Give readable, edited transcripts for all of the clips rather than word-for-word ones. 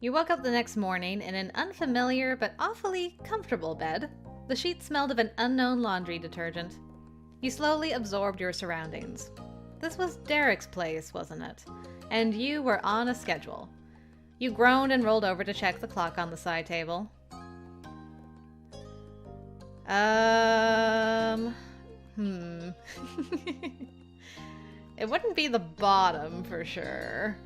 You woke up the next morning in an unfamiliar but awfully comfortable bed. The sheets smelled of an unknown laundry detergent. You slowly absorbed your surroundings. This was Derek's place, wasn't it? And you were on a schedule. You groaned and rolled over to check the clock on the side table. It wouldn't be the bottom for sure.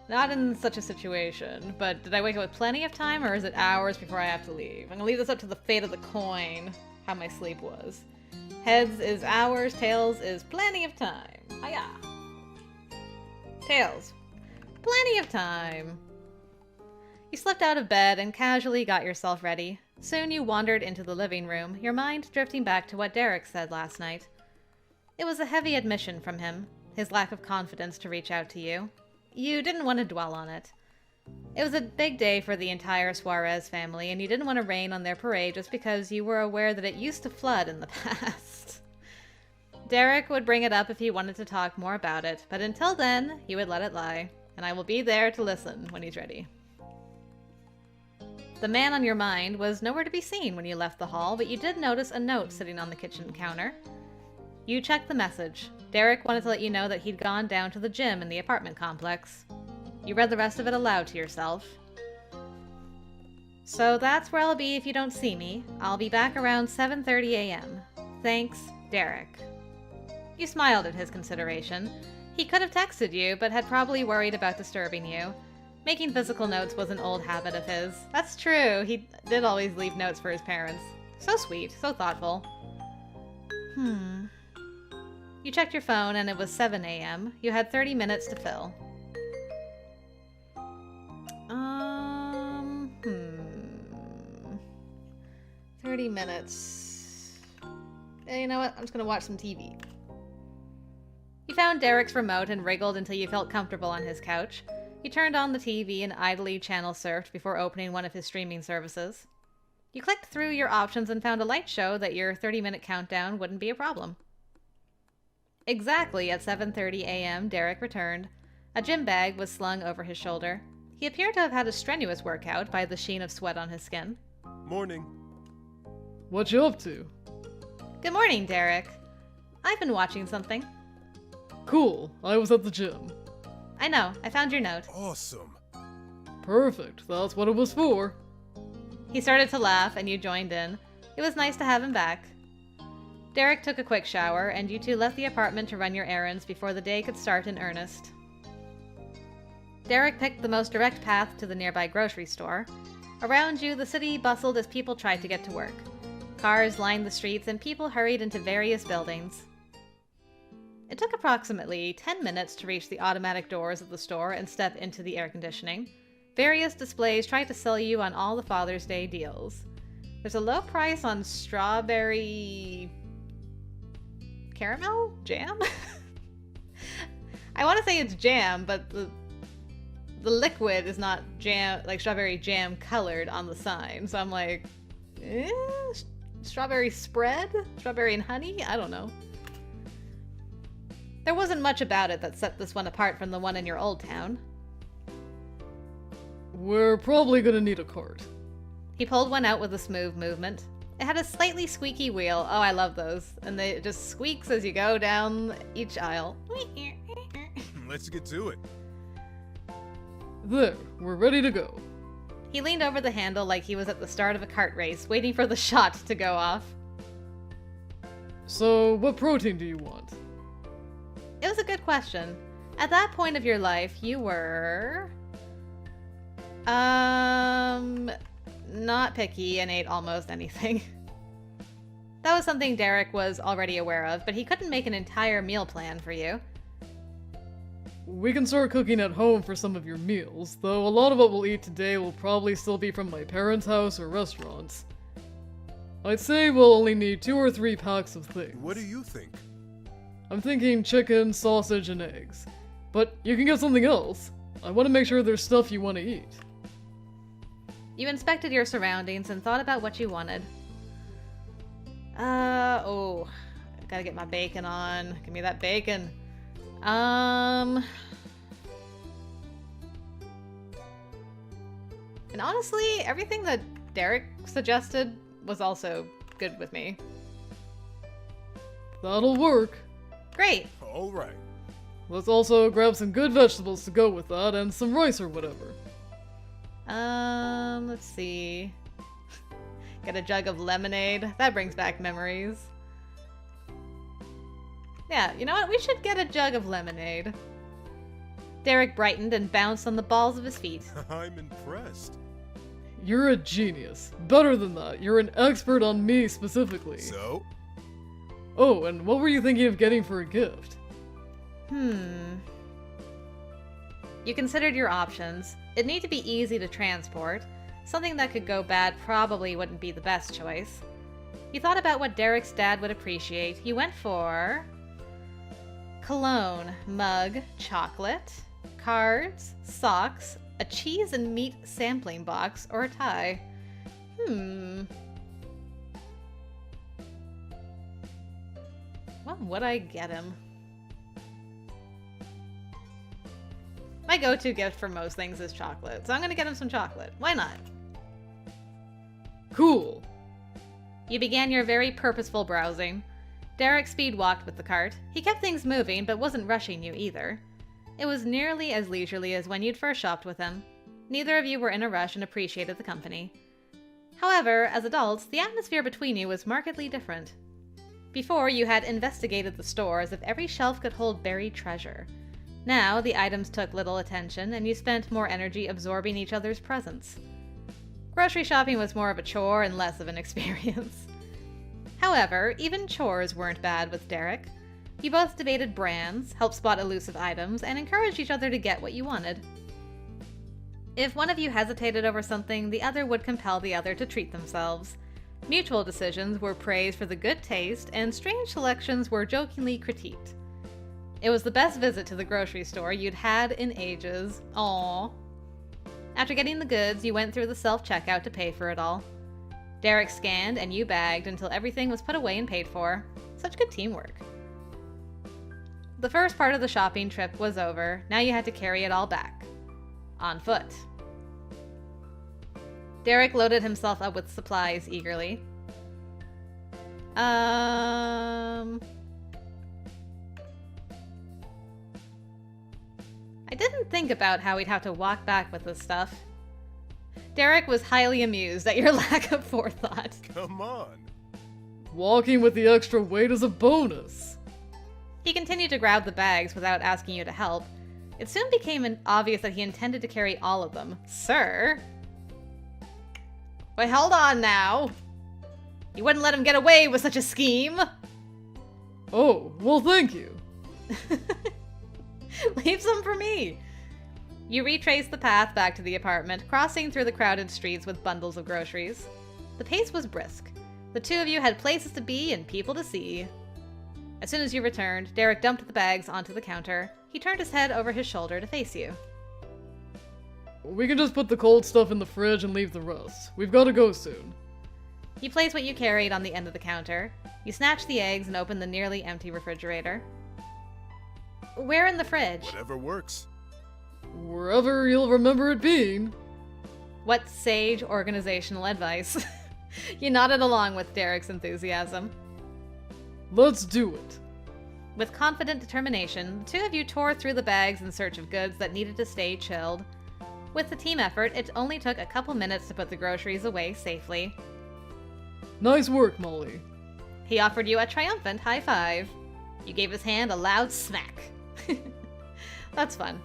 Not in such a situation, but did I wake up with plenty of time, or is it hours before I have to leave? I'm gonna leave this up to the fate of the coin, how my sleep was. Heads is hours, tails is plenty of time. Hiya! Tails. Plenty of time. You slipped out of bed and casually got yourself ready. Soon you wandered into the living room, your mind drifting back to what Derek said last night. It was a heavy admission from him, his lack of confidence to reach out to you. You didn't want to dwell on it. It was a big day for the entire Suarez family, and you didn't want to rain on their parade just because you were aware that it used to flood in the past. Derek would bring it up if he wanted to talk more about it, but until then, he would let it lie, and I will be there to listen when he's ready. The man on your mind was nowhere to be seen when you left the hall, but you did notice a note sitting on the kitchen counter. You checked the message. Derek wanted to let you know that he'd gone down to the gym in the apartment complex. You read the rest of it aloud to yourself. So that's where I'll be if you don't see me. I'll be back around 7:30 a.m. Thanks, Derek. You smiled at his consideration. He could have texted you, but had probably worried about disturbing you. Making physical notes was an old habit of his. That's true, he did always leave notes for his parents. So sweet, so thoughtful. You checked your phone and it was 7 a.m. You had 30 minutes to fill. 30 minutes. You know what? I'm just gonna watch some TV. You found Derek's remote and wriggled until you felt comfortable on his couch. You turned on the TV and idly channel surfed before opening one of his streaming services. You clicked through your options and found a light show that your 30-minute countdown wouldn't be a problem. Exactly at 7:30 a.m., Derek returned. A gym bag was slung over his shoulder. He appeared to have had a strenuous workout by the sheen of sweat on his skin. Morning. What you up to? Good morning, Derek. I've been watching something. Cool, I was at the gym. I know, I found your note. Awesome. Perfect, that's what it was for. He started to laugh and you joined in. It was nice to have him back. Derek took a quick shower, and you two left the apartment to run your errands before the day could start in earnest. Derek picked the most direct path to the nearby grocery store. Around you, the city bustled as people tried to get to work. Cars lined the streets, and people hurried into various buildings. It took approximately 10 minutes to reach the automatic doors of the store and step into the air conditioning. Various displays tried to sell you on all the Father's Day deals. There's a low price on strawberry... caramel? Jam? I want to say it's jam, but the liquid is not jam, like strawberry jam colored on the sign. So I'm like, strawberry spread? Strawberry and honey? I don't know. There wasn't much about it that set this one apart from the one in your old town. We're probably gonna need a cart. He pulled one out with a smooth movement. It had a slightly squeaky wheel. Oh, I love those. And it just squeaks as you go down each aisle. Let's get to it. There, we're ready to go. He leaned over the handle like he was at the start of a kart race, waiting for the shot to go off. So, what protein do you want? It was a good question. At that point of your life, you were... not picky and ate almost anything. That was something Derek was already aware of, but he couldn't make an entire meal plan for you. We can start cooking at home for some of your meals, though a lot of what we'll eat today will probably still be from my parents' house or restaurants. I'd say we'll only need 2 or 3 packs of things. What do you think? I'm thinking chicken, sausage, and eggs. But you can get something else. I want to make sure there's stuff you want to eat. You inspected your surroundings and thought about what you wanted. Gotta get my bacon on. Give me that bacon. And honestly, everything that Derek suggested was also good with me. That'll work. Great. All right. Let's also grab some good vegetables to go with that and some rice or whatever. Let's see. Get a jug of lemonade. That brings back memories. Yeah, you know what? We should get a jug of lemonade. Derek brightened and bounced on the balls of his feet. I'm impressed. You're a genius. Better than that, you're an expert on me specifically. So? Oh, and what were you thinking of getting for a gift? You considered your options. It'd need to be easy to transport. Something that could go bad probably wouldn't be the best choice. You thought about what Derek's dad would appreciate. You went for cologne, mug, chocolate, cards, socks, a cheese and meat sampling box, or a tie. What would I get him? My go-to gift for most things is chocolate, so I'm gonna get him some chocolate. Why not? Cool. You began your very purposeful browsing. Derek speed walked with the cart. He kept things moving, but wasn't rushing you either. It was nearly as leisurely as when you'd first shopped with him. Neither of you were in a rush and appreciated the company. However, as adults, the atmosphere between you was markedly different. Before, you had investigated the store as if every shelf could hold buried treasure. Now, the items took little attention, and you spent more energy absorbing each other's presence. Grocery shopping was more of a chore and less of an experience. However, even chores weren't bad with Derek. You both debated brands, helped spot elusive items, and encouraged each other to get what you wanted. If one of you hesitated over something, the other would compel the other to treat themselves. Mutual decisions were praised for the good taste, and strange selections were jokingly critiqued. It was the best visit to the grocery store you'd had in ages. Aww. After getting the goods, you went through the self-checkout to pay for it all. Derek scanned and you bagged until everything was put away and paid for. Such good teamwork. The first part of the shopping trip was over. Now you had to carry it all back. On foot. Derek loaded himself up with supplies eagerly. I didn't think about how we'd have to walk back with this stuff. Derek was highly amused at your lack of forethought. Come on. Walking with the extra weight is a bonus. He continued to grab the bags without asking you to help. It soon became obvious that he intended to carry all of them. Sir? Wait, hold on now. You wouldn't let him get away with such a scheme. Oh, well thank you. Leave some for me. You retraced the path back to the apartment, crossing through the crowded streets with bundles of groceries. The pace was brisk. The two of you had places to be and people to see. As soon as you returned, Derek dumped the bags onto the counter. He turned his head over his shoulder to face you. We can just put the cold stuff in the fridge and leave the rest. We've got to go soon. You placed what you carried on the end of the counter. You snatched the eggs and opened the nearly empty refrigerator. Where in the fridge? Whatever works. Wherever you'll remember it being. What sage organizational advice. You nodded along with Derek's enthusiasm. Let's do it. With confident determination, the two of you tore through the bags in search of goods that needed to stay chilled. With the team effort, it only took a couple minutes to put the groceries away safely. Nice work, Molly. He offered you a triumphant high five. You gave his hand a loud smack. That's fun.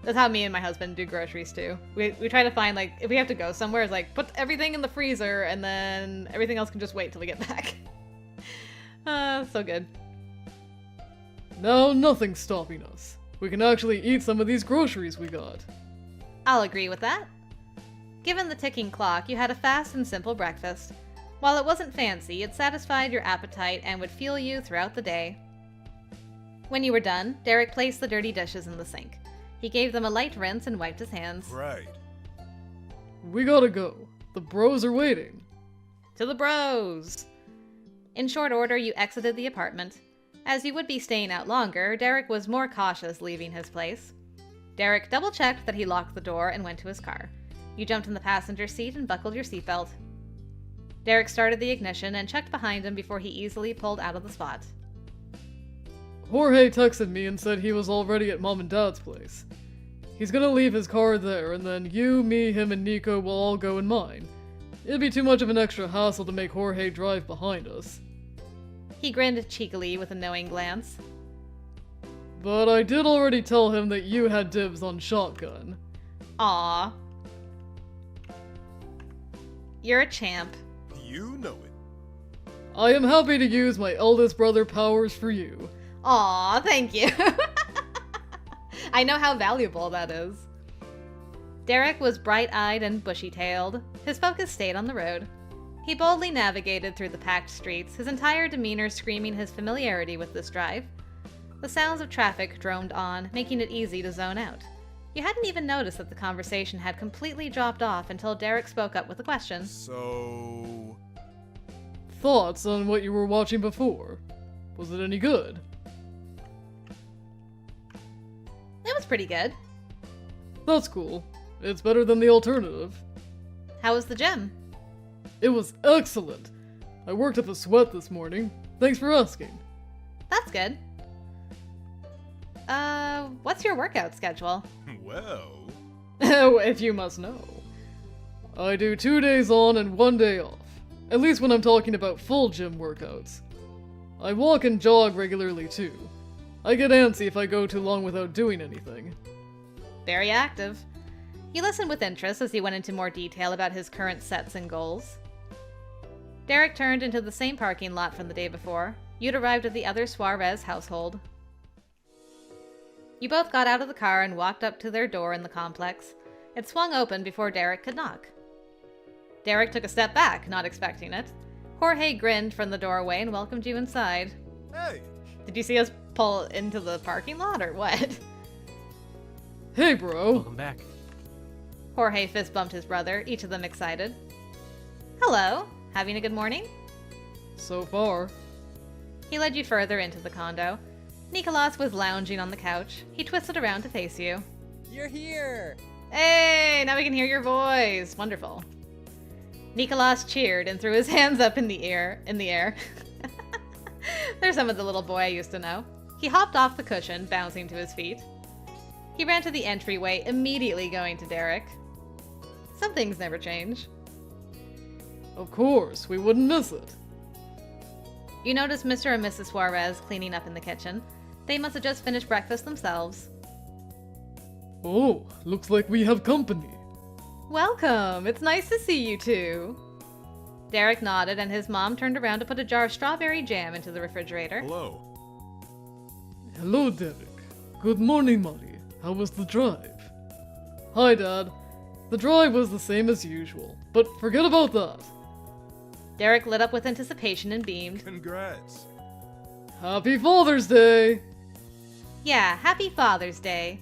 That's how me and my husband do groceries too. We try to find, like, if we have to go somewhere, it's like, put everything in the freezer and then everything else can just wait till we get back. So good. Now nothing's stopping us. We can actually eat some of these groceries we got. I'll agree with that. Given the ticking clock, you had a fast and simple breakfast. While it wasn't fancy, it satisfied your appetite and would fuel you throughout the day. When you were done, Derek placed the dirty dishes in the sink. He gave them a light rinse and wiped his hands. Right. We gotta go. The bros are waiting. To the bros! In short order, you exited the apartment. As you would be staying out longer, Derek was more cautious leaving his place. Derek double-checked that he locked the door and went to his car. You jumped in the passenger seat and buckled your seatbelt. Derek started the ignition and checked behind him before he easily pulled out of the spot. Jorge texted me and said he was already at Mom and Dad's place. He's gonna leave his car there, and then you, me, him, and Nico will all go in mine. It'd be too much of an extra hassle to make Jorge drive behind us. He grinned cheekily with a knowing glance. But I did already tell him that you had dibs on shotgun. Aww. You're a champ. You know it. I am happy to use my eldest brother powers for you. Aw, thank you. I know how valuable that is. Derek was bright-eyed and bushy-tailed. His focus stayed on the road. He boldly navigated through the packed streets, his entire demeanor screaming his familiarity with this drive. The sounds of traffic droned on, making it easy to zone out. You hadn't even noticed that the conversation had completely dropped off until Derek spoke up with a question. So... Thoughts on what you were watching before? Was it any good? It was pretty good. That's cool. It's better than the alternative. How was the gym? It was excellent. I worked up a sweat this morning. Thanks for asking. That's good. What's your workout schedule? Well... If you must know. I do 2 days on and 1 day off. At least when I'm talking about full gym workouts. I walk and jog regularly too. I get antsy if I go too long without doing anything. Very active. He listened with interest as he went into more detail about his current sets and goals. Derek turned into the same parking lot from the day before. You'd arrived at the other Suarez household. You both got out of the car and walked up to their door in the complex. It swung open before Derek could knock. Derek took a step back, not expecting it. Jorge grinned from the doorway and welcomed you inside. Hey! Did you see us pull into the parking lot or what? Hey, bro! Welcome back. Jorge fist bumped his brother, each of them excited. Hello. Having a good morning? So far. He led you further into the condo. Nicolas was lounging on the couch. He twisted around to face you. You're here! Hey, now we can hear your voice. Wonderful. Nicolas cheered and threw his hands up in the air. There's some of the little boy I used to know. He hopped off the cushion, bouncing to his feet. He ran to the entryway, immediately going to Derek. Some things never change. Of course, we wouldn't miss it. You notice Mr. and Mrs. Suarez cleaning up in the kitchen. They must have just finished breakfast themselves. Oh, looks like we have company. Welcome! It's nice to see you two. Derek nodded and his mom turned around to put a jar of strawberry jam into the refrigerator. Hello. Hello, Derek. Good morning, Molly. How was the drive? Hi, Dad. The drive was the same as usual, but forget about that. Derek lit up with anticipation and beamed. Congrats. Happy Father's Day! Yeah, happy Father's Day.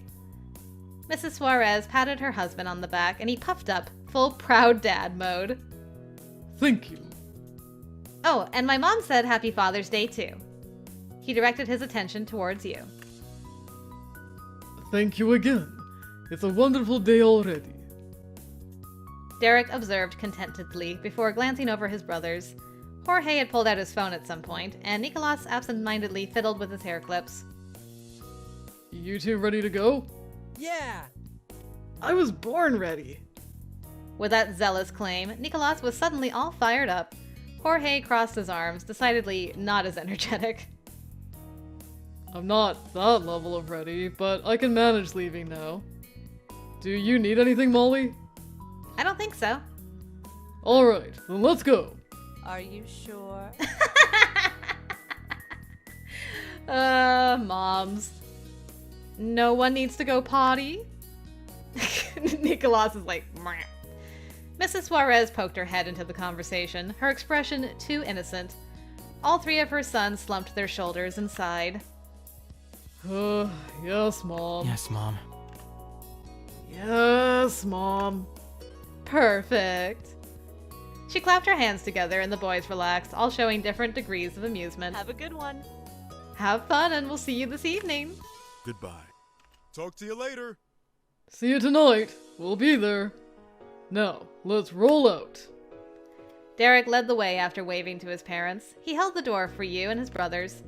Mrs. Suarez patted her husband on the back and he puffed up, full proud dad mode. Thank you. Oh, and my mom said happy Father's Day too. He directed his attention towards you. Thank you again. It's a wonderful day already. Derek observed contentedly before glancing over his brothers. Jorge had pulled out his phone at some point, and Nicolas absent-mindedly fiddled with his hair clips. You two ready to go? Yeah! I was born ready. With that zealous claim, Nicolas was suddenly all fired up. Jorge crossed his arms, decidedly not as energetic. I'm not that level of ready, but I can manage leaving now. Do you need anything, Molly? I don't think so. Alright, then let's go. Are you sure? Moms. No one needs to go potty? Nicolas is like, meh. Mrs. Suarez poked her head into the conversation, her expression too innocent. All three of her sons slumped their shoulders and sighed. Yes, Mom. Yes, Mom. Yes, Mom. Perfect. She clapped her hands together and the boys relaxed, all showing different degrees of amusement. Have a good one. Have fun and we'll see you this evening. Goodbye. Talk to you later. See you tonight. We'll be there. Now, let's roll out. Derek led the way after waving to his parents. He held the door for you and his brothers.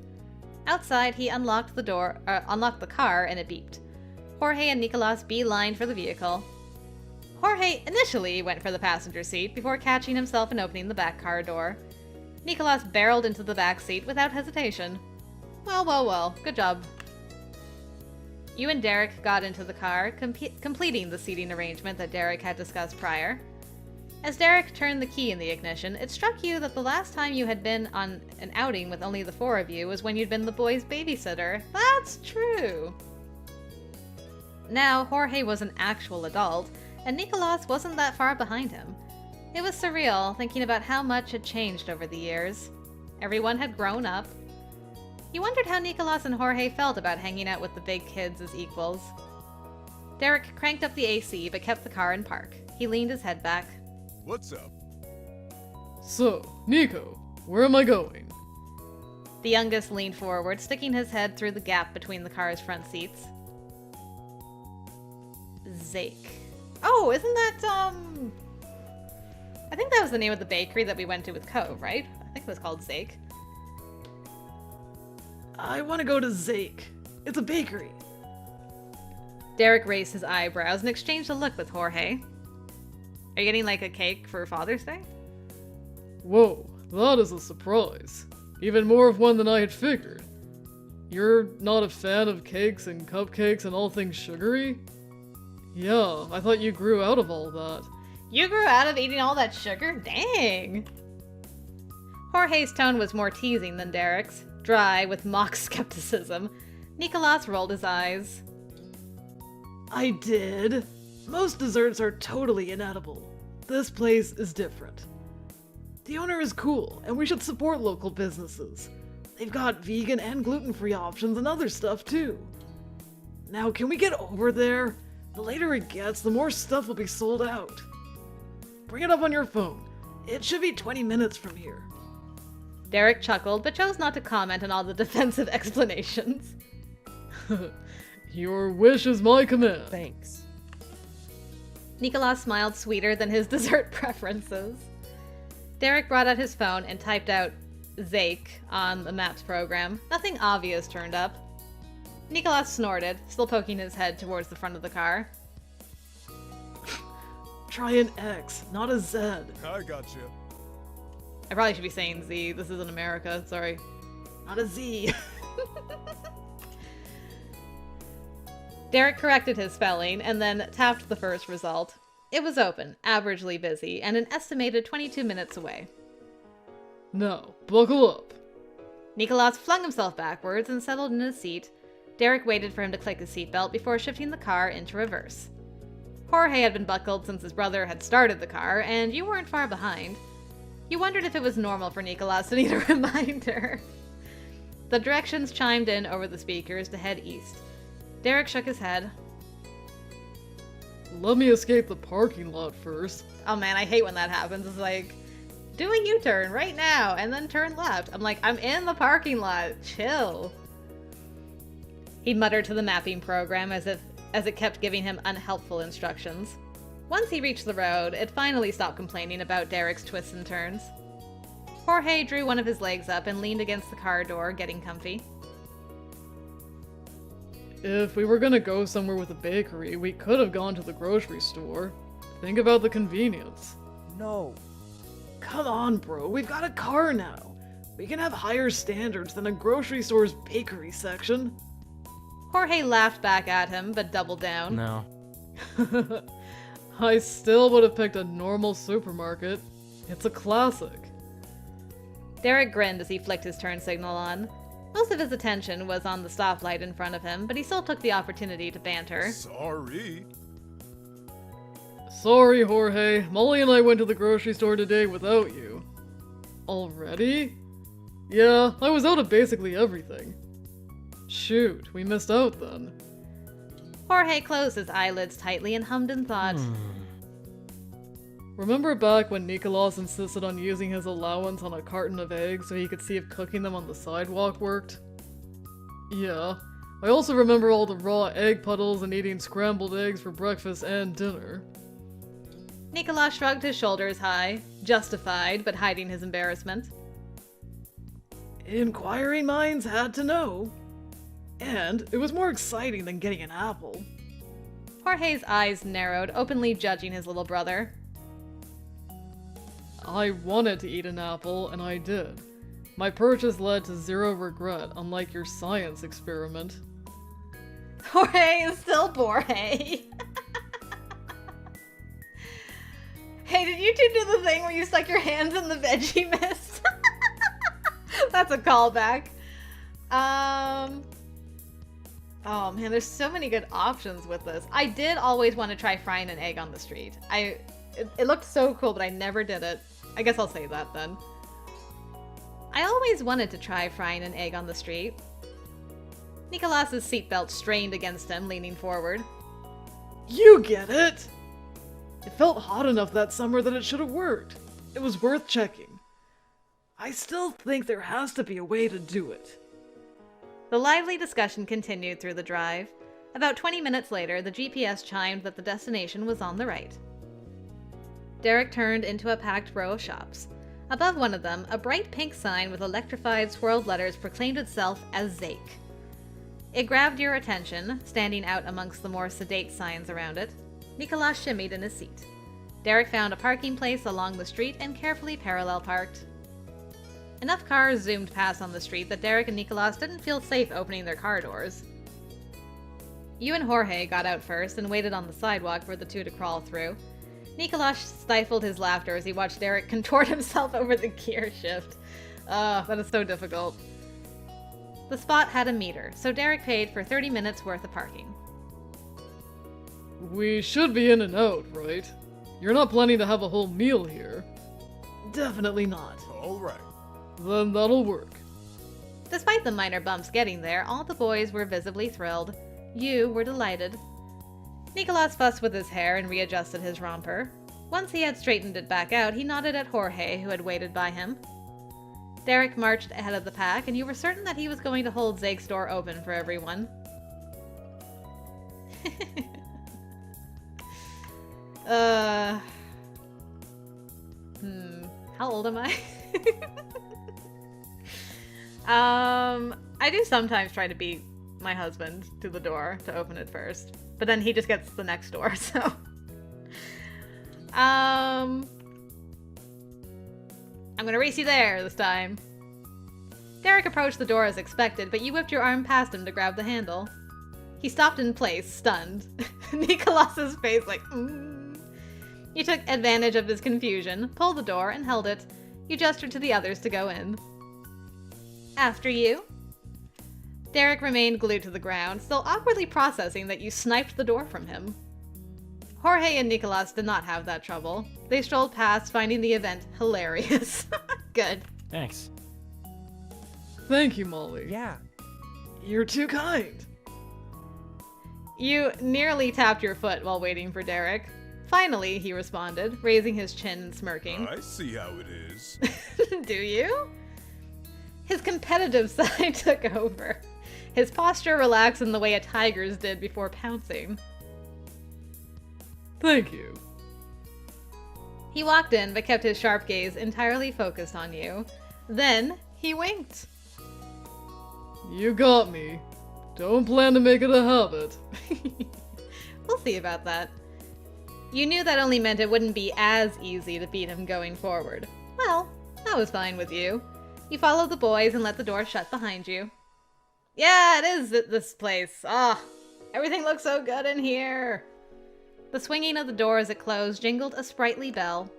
Outside, he unlocked the car, and it beeped. Jorge and Nicolas beelined for the vehicle. Jorge initially went for the passenger seat before catching himself and opening the back car door. Nicolas barreled into the back seat without hesitation. Well, good job. You and Derek got into the car, completing the seating arrangement that Derek had discussed prior. As Derek turned the key in the ignition, it struck you that the last time you had been on an outing with only the four of you was when you'd been the boys' babysitter. That's true! Now, Jorge was an actual adult, and Nicolas wasn't that far behind him. It was surreal, thinking about how much had changed over the years. Everyone had grown up. You wondered how Nicolas and Jorge felt about hanging out with the big kids as equals. Derek cranked up the AC, but kept the car in park. He leaned his head back. What's up? So, Nico, where am I going? The youngest leaned forward, sticking his head through the gap between the car's front seats. Zake. Oh, isn't that, I think that was the name of the bakery that we went to with Cove, right? I think it was called Zake. I want to go to Zake. It's a bakery. Derek raised his eyebrows and exchanged a look with Jorge. Are you getting like a cake for Father's Day? Whoa, that is a surprise. Even more of one than I had figured. You're not a fan of cakes and cupcakes and all things sugary? Yeah, I thought you grew out of all that. You grew out of eating all that sugar? Dang! Jorge's tone was more teasing than Derek's, dry with mock skepticism. Nicolas rolled his eyes. I did. Most desserts are totally inedible. This place is different. The owner is cool, and we should support local businesses. They've got vegan and gluten-free options and other stuff too. Now, can we get over there? The later it gets, the more stuff will be sold out. Bring it up on your phone. It should be 20 minutes from here. Derek chuckled, but chose not to comment on all the defensive explanations. Your wish is my command. Thanks. Nicolas smiled sweeter than his dessert preferences. Derek brought out his phone and typed out Zake on the Maps program. Nothing obvious turned up. Nicolas snorted, still poking his head towards the front of the car. Try an X, not a Z. I gotcha. I probably should be saying Z. This isn't America, sorry. Not a Z. Derek corrected his spelling and then tapped the first result. It was open, averagely busy, and an estimated 22 minutes away. Now, buckle up. Nicolas flung himself backwards and settled in his seat. Derek waited for him to click his seatbelt before shifting the car into reverse. Jorge had been buckled since his brother had started the car, and you weren't far behind. You wondered if it was normal for Nicolas to need a reminder. The directions chimed in over the speakers to head east. Derek shook his head. Let me escape the parking lot first. Oh man, I hate when that happens. It's like, do a U-turn right now and then turn left. I'm like, I'm in the parking lot. Chill. He muttered to the mapping program as it kept giving him unhelpful instructions. Once he reached the road, it finally stopped complaining about Derek's twists and turns. Jorge drew one of his legs up and leaned against the car door, getting comfy. If we were gonna go somewhere with a bakery, we could have gone to the grocery store. Think about the convenience. No. Come on, bro, we've got a car now. We can have higher standards than a grocery store's bakery section. Jorge laughed back at him, but doubled down. No. I still would have picked a normal supermarket. It's a classic. Derek grinned as he flicked his turn signal on. Most of his attention was on the stoplight in front of him, but he still took the opportunity to banter. Sorry. Sorry, Jorge. Molly and I went to the grocery store today without you. Already? Yeah, I was out of basically everything. Shoot, we missed out then. Jorge closed his eyelids tightly and hummed in thought. Remember back when Nicolas insisted on using his allowance on a carton of eggs so he could see if cooking them on the sidewalk worked? Yeah. I also remember all the raw egg puddles and eating scrambled eggs for breakfast and dinner. Nicolas shrugged his shoulders high, justified but hiding his embarrassment. Inquiring minds had to know. And it was more exciting than getting an apple. Jorge's eyes narrowed, openly judging his little brother. I wanted to eat an apple, and I did. My purchase led to zero regret, unlike your science experiment. Jorge is still Jorge. Hey, did you two do the thing where you stuck your hands in the veggie mist? That's a callback. Oh man, there's so many good options with this. I did always want to try frying an egg on the street. It looked so cool, but I never did it. I guess I'll say that then. I always wanted to try frying an egg on the street. Nicolas's seatbelt strained against him, leaning forward. You get it! It felt hot enough that summer that it should have worked. It was worth checking. I still think there has to be a way to do it. The lively discussion continued through the drive. About 20 minutes later, the GPS chimed that the destination was on the right. Derek turned into a packed row of shops. Above one of them, a bright pink sign with electrified swirled letters proclaimed itself as Zake. It grabbed your attention, standing out amongst the more sedate signs around it. Nicolas shimmied in his seat. Derek found a parking place along the street and carefully parallel parked. Enough cars zoomed past on the street that Derek and Nicolas didn't feel safe opening their car doors. You and Jorge got out first and waited on the sidewalk for the two to crawl through. Nicolas stifled his laughter as he watched Derek contort himself over the gear shift. That is so difficult. The spot had a meter, so Derek paid for 30 minutes worth of parking. We should be in and out, right? You're not planning to have a whole meal here. Definitely not. All right. Then that'll work. Despite the minor bumps getting there, all the boys were visibly thrilled. You were delighted. Nicolas fussed with his hair and readjusted his romper. Once he had straightened it back out, he nodded at Jorge, who had waited by him. Derek marched ahead of the pack, and you were certain that he was going to hold Zake's door open for everyone. How old am I? I do sometimes try to beat my husband to the door to open it first, but then he just gets the next door, so. I'm gonna race you there this time. Derek approached the door as expected, but you whipped your arm past him to grab the handle. He stopped in place, stunned. Nicolas's face like, You took advantage of his confusion, pulled the door, and held it. You gestured to the others to go in. After you. Derek remained glued to the ground, still awkwardly processing that you sniped the door from him. Jorge and Nicolas did not have that trouble. They strolled past, finding the event hilarious. Good. Thanks. Thank you, Molly. Yeah. You're too kind. You nearly tapped your foot while waiting for Derek. Finally, he responded, raising his chin and smirking. I see how it is. Do you? His competitive side took over. His posture relaxed in the way a tiger's did before pouncing. Thank you. He walked in, but kept his sharp gaze entirely focused on you. Then, he winked. You got me. Don't plan to make it a habit. We'll see about that. You knew that only meant it wouldn't be as easy to beat him going forward. Well, that was fine with you. You followed the boys and let the door shut behind you. Yeah, it is this place. Everything looks so good in here. The swinging of the door as it closed jingled a sprightly bell.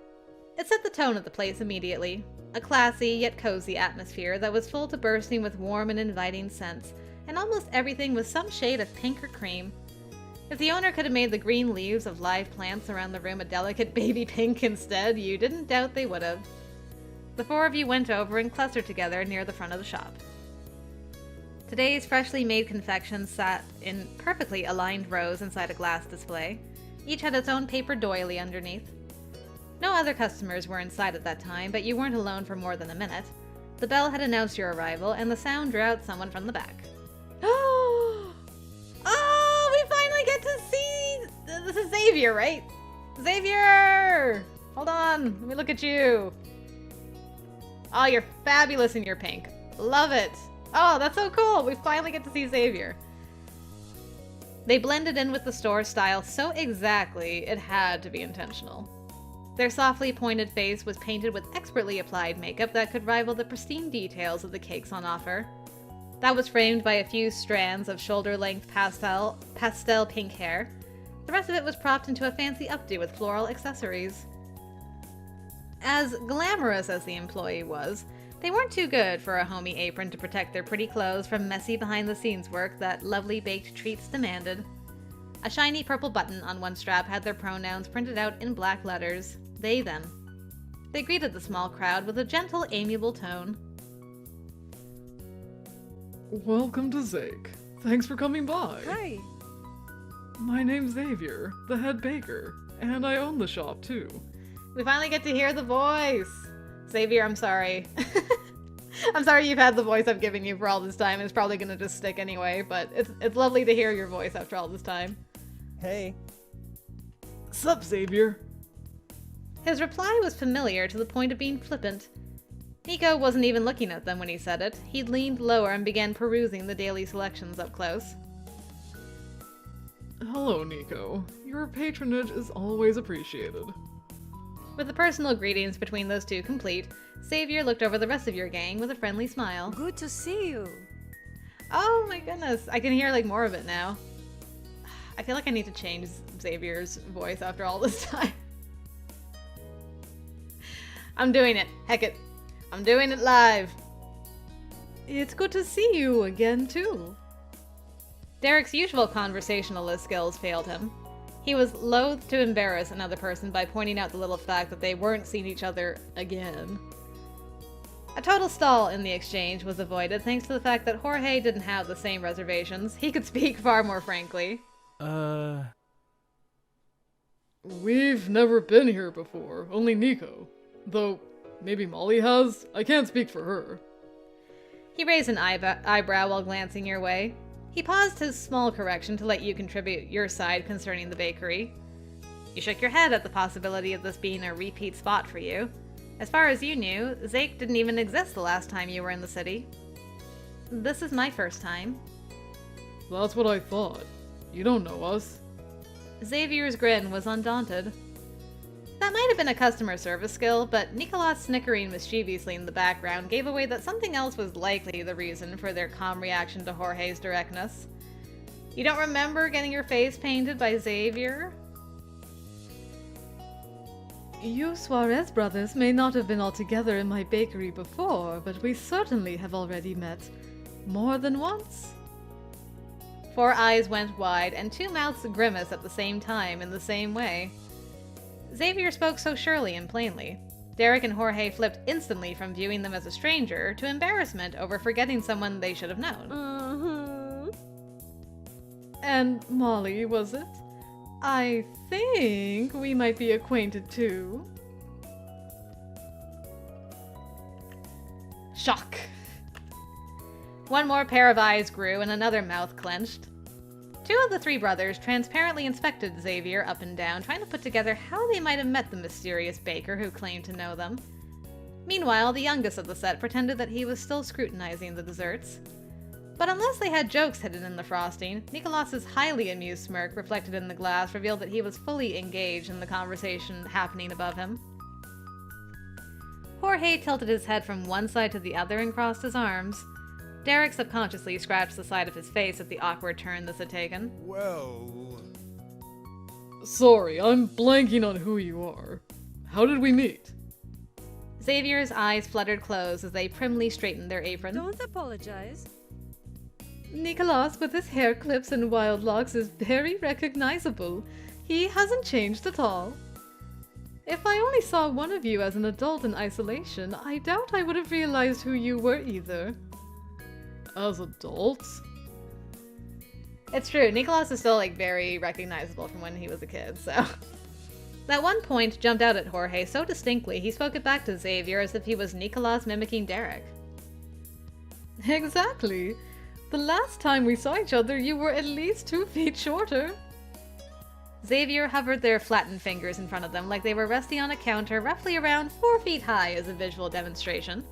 It set the tone of the place immediately. A classy yet cozy atmosphere that was full to bursting with warm and inviting scents, and almost everything was some shade of pink or cream. If the owner could have made the green leaves of live plants around the room a delicate baby pink instead, you didn't doubt they would have. The four of you went over and clustered together near the front of the shop. Today's freshly made confections sat in perfectly aligned rows inside a glass display. Each had its own paper doily underneath. No other customers were inside at that time, but you weren't alone for more than a minute. The bell had announced your arrival, and the sound drew out someone from the back. Oh, we finally get to see... This is Xavier, right? Xavier! Hold on, let me look at you. Oh, you're fabulous in your pink. Love it. Oh, that's so cool. We finally get to see Xavier. They blended in with the store style so exactly, it had to be intentional. Their softly pointed face was painted with expertly applied makeup that could rival the pristine details of the cakes on offer. That was framed by a few strands of shoulder-length pastel pink hair. The rest of it was propped into a fancy updo with floral accessories. As glamorous as the employee was, they weren't too good for a homey apron to protect their pretty clothes from messy behind-the-scenes work that lovely baked treats demanded. A shiny purple button on one strap had their pronouns printed out in black letters, they, them. They greeted the small crowd with a gentle, amiable tone. Welcome to Zake. Thanks for coming by. Hi. My name's Xavier, the head baker, and I own the shop too. We finally get to hear the voice! Xavier, I'm sorry. I'm sorry you've had the voice I've given you for all this time. It's probably gonna just stick anyway, but it's lovely to hear your voice after all this time. Hey. Sup, Xavier? His reply was familiar to the point of being flippant. Nico wasn't even looking at them when he said it. He'd leaned lower and began perusing the daily selections up close. Hello, Nico. Your patronage is always appreciated. With the personal greetings between those two complete, Xavier looked over the rest of your gang with a friendly smile. Good to see you. Oh my goodness, I can hear like more of it now. I feel like I need to change Xavier's voice after all this time. I'm doing it. Heck it. I'm doing it live. It's good to see you again, too. Derek's usual conversationalist skills failed him. He was loath to embarrass another person by pointing out the little fact that they weren't seeing each other again. A total stall in the exchange was avoided thanks to the fact that Jorge didn't have the same reservations. He could speak far more frankly. We've never been here before, only Nico. Though, maybe Molly has? I can't speak for her. He raised an eyebrow while glancing your way. He paused his small correction to let you contribute your side concerning the bakery. You shook your head at the possibility of this being a repeat spot for you. As far as you knew, Zake didn't even exist the last time you were in the city. This is my first time. That's what I thought. You don't know us. Xavier's grin was undaunted. That might have been a customer service skill, but Nicolas snickering mischievously in the background gave away that something else was likely the reason for their calm reaction to Jorge's directness. You don't remember getting your face painted by Xavier? You Suarez brothers may not have been all together in my bakery before, but we certainly have already met. More than once. 4 eyes went wide, and 2 mouths grimaced at the same time in the same way. Xavier spoke so surely and plainly. Derek and Jorge flipped instantly from viewing them as a stranger to embarrassment over forgetting someone they should have known. And Molly, was it? I think we might be acquainted too. Shock. One more pair of eyes grew and another mouth clenched. 2 of the 3 brothers transparently inspected Xavier up and down, trying to put together how they might have met the mysterious baker who claimed to know them. Meanwhile, the youngest of the set pretended that he was still scrutinizing the desserts. But unless they had jokes hidden in the frosting, Nicolas's highly amused smirk reflected in the glass revealed that he was fully engaged in the conversation happening above him. Jorge tilted his head from one side to the other and crossed his arms. Derek subconsciously scratched the side of his face at the awkward turn this had taken. Well... Sorry, I'm blanking on who you are. How did we meet? Xavier's eyes fluttered closed as they primly straightened their apron. Don't apologize. Nicolas with his hair clips and wild locks is very recognizable. He hasn't changed at all. If I only saw one of you as an adult in isolation, I doubt I would have realized who you were either. As adults? It's true, Nicolas is still like very recognizable from when he was a kid, so... That one point jumped out at Jorge so distinctly he spoke it back to Xavier as if he was Nicolas mimicking Derek. Exactly. The last time we saw each other, you were at least 2 feet shorter. Xavier hovered their flattened fingers in front of them like they were resting on a counter roughly around 4 feet high as a visual demonstration.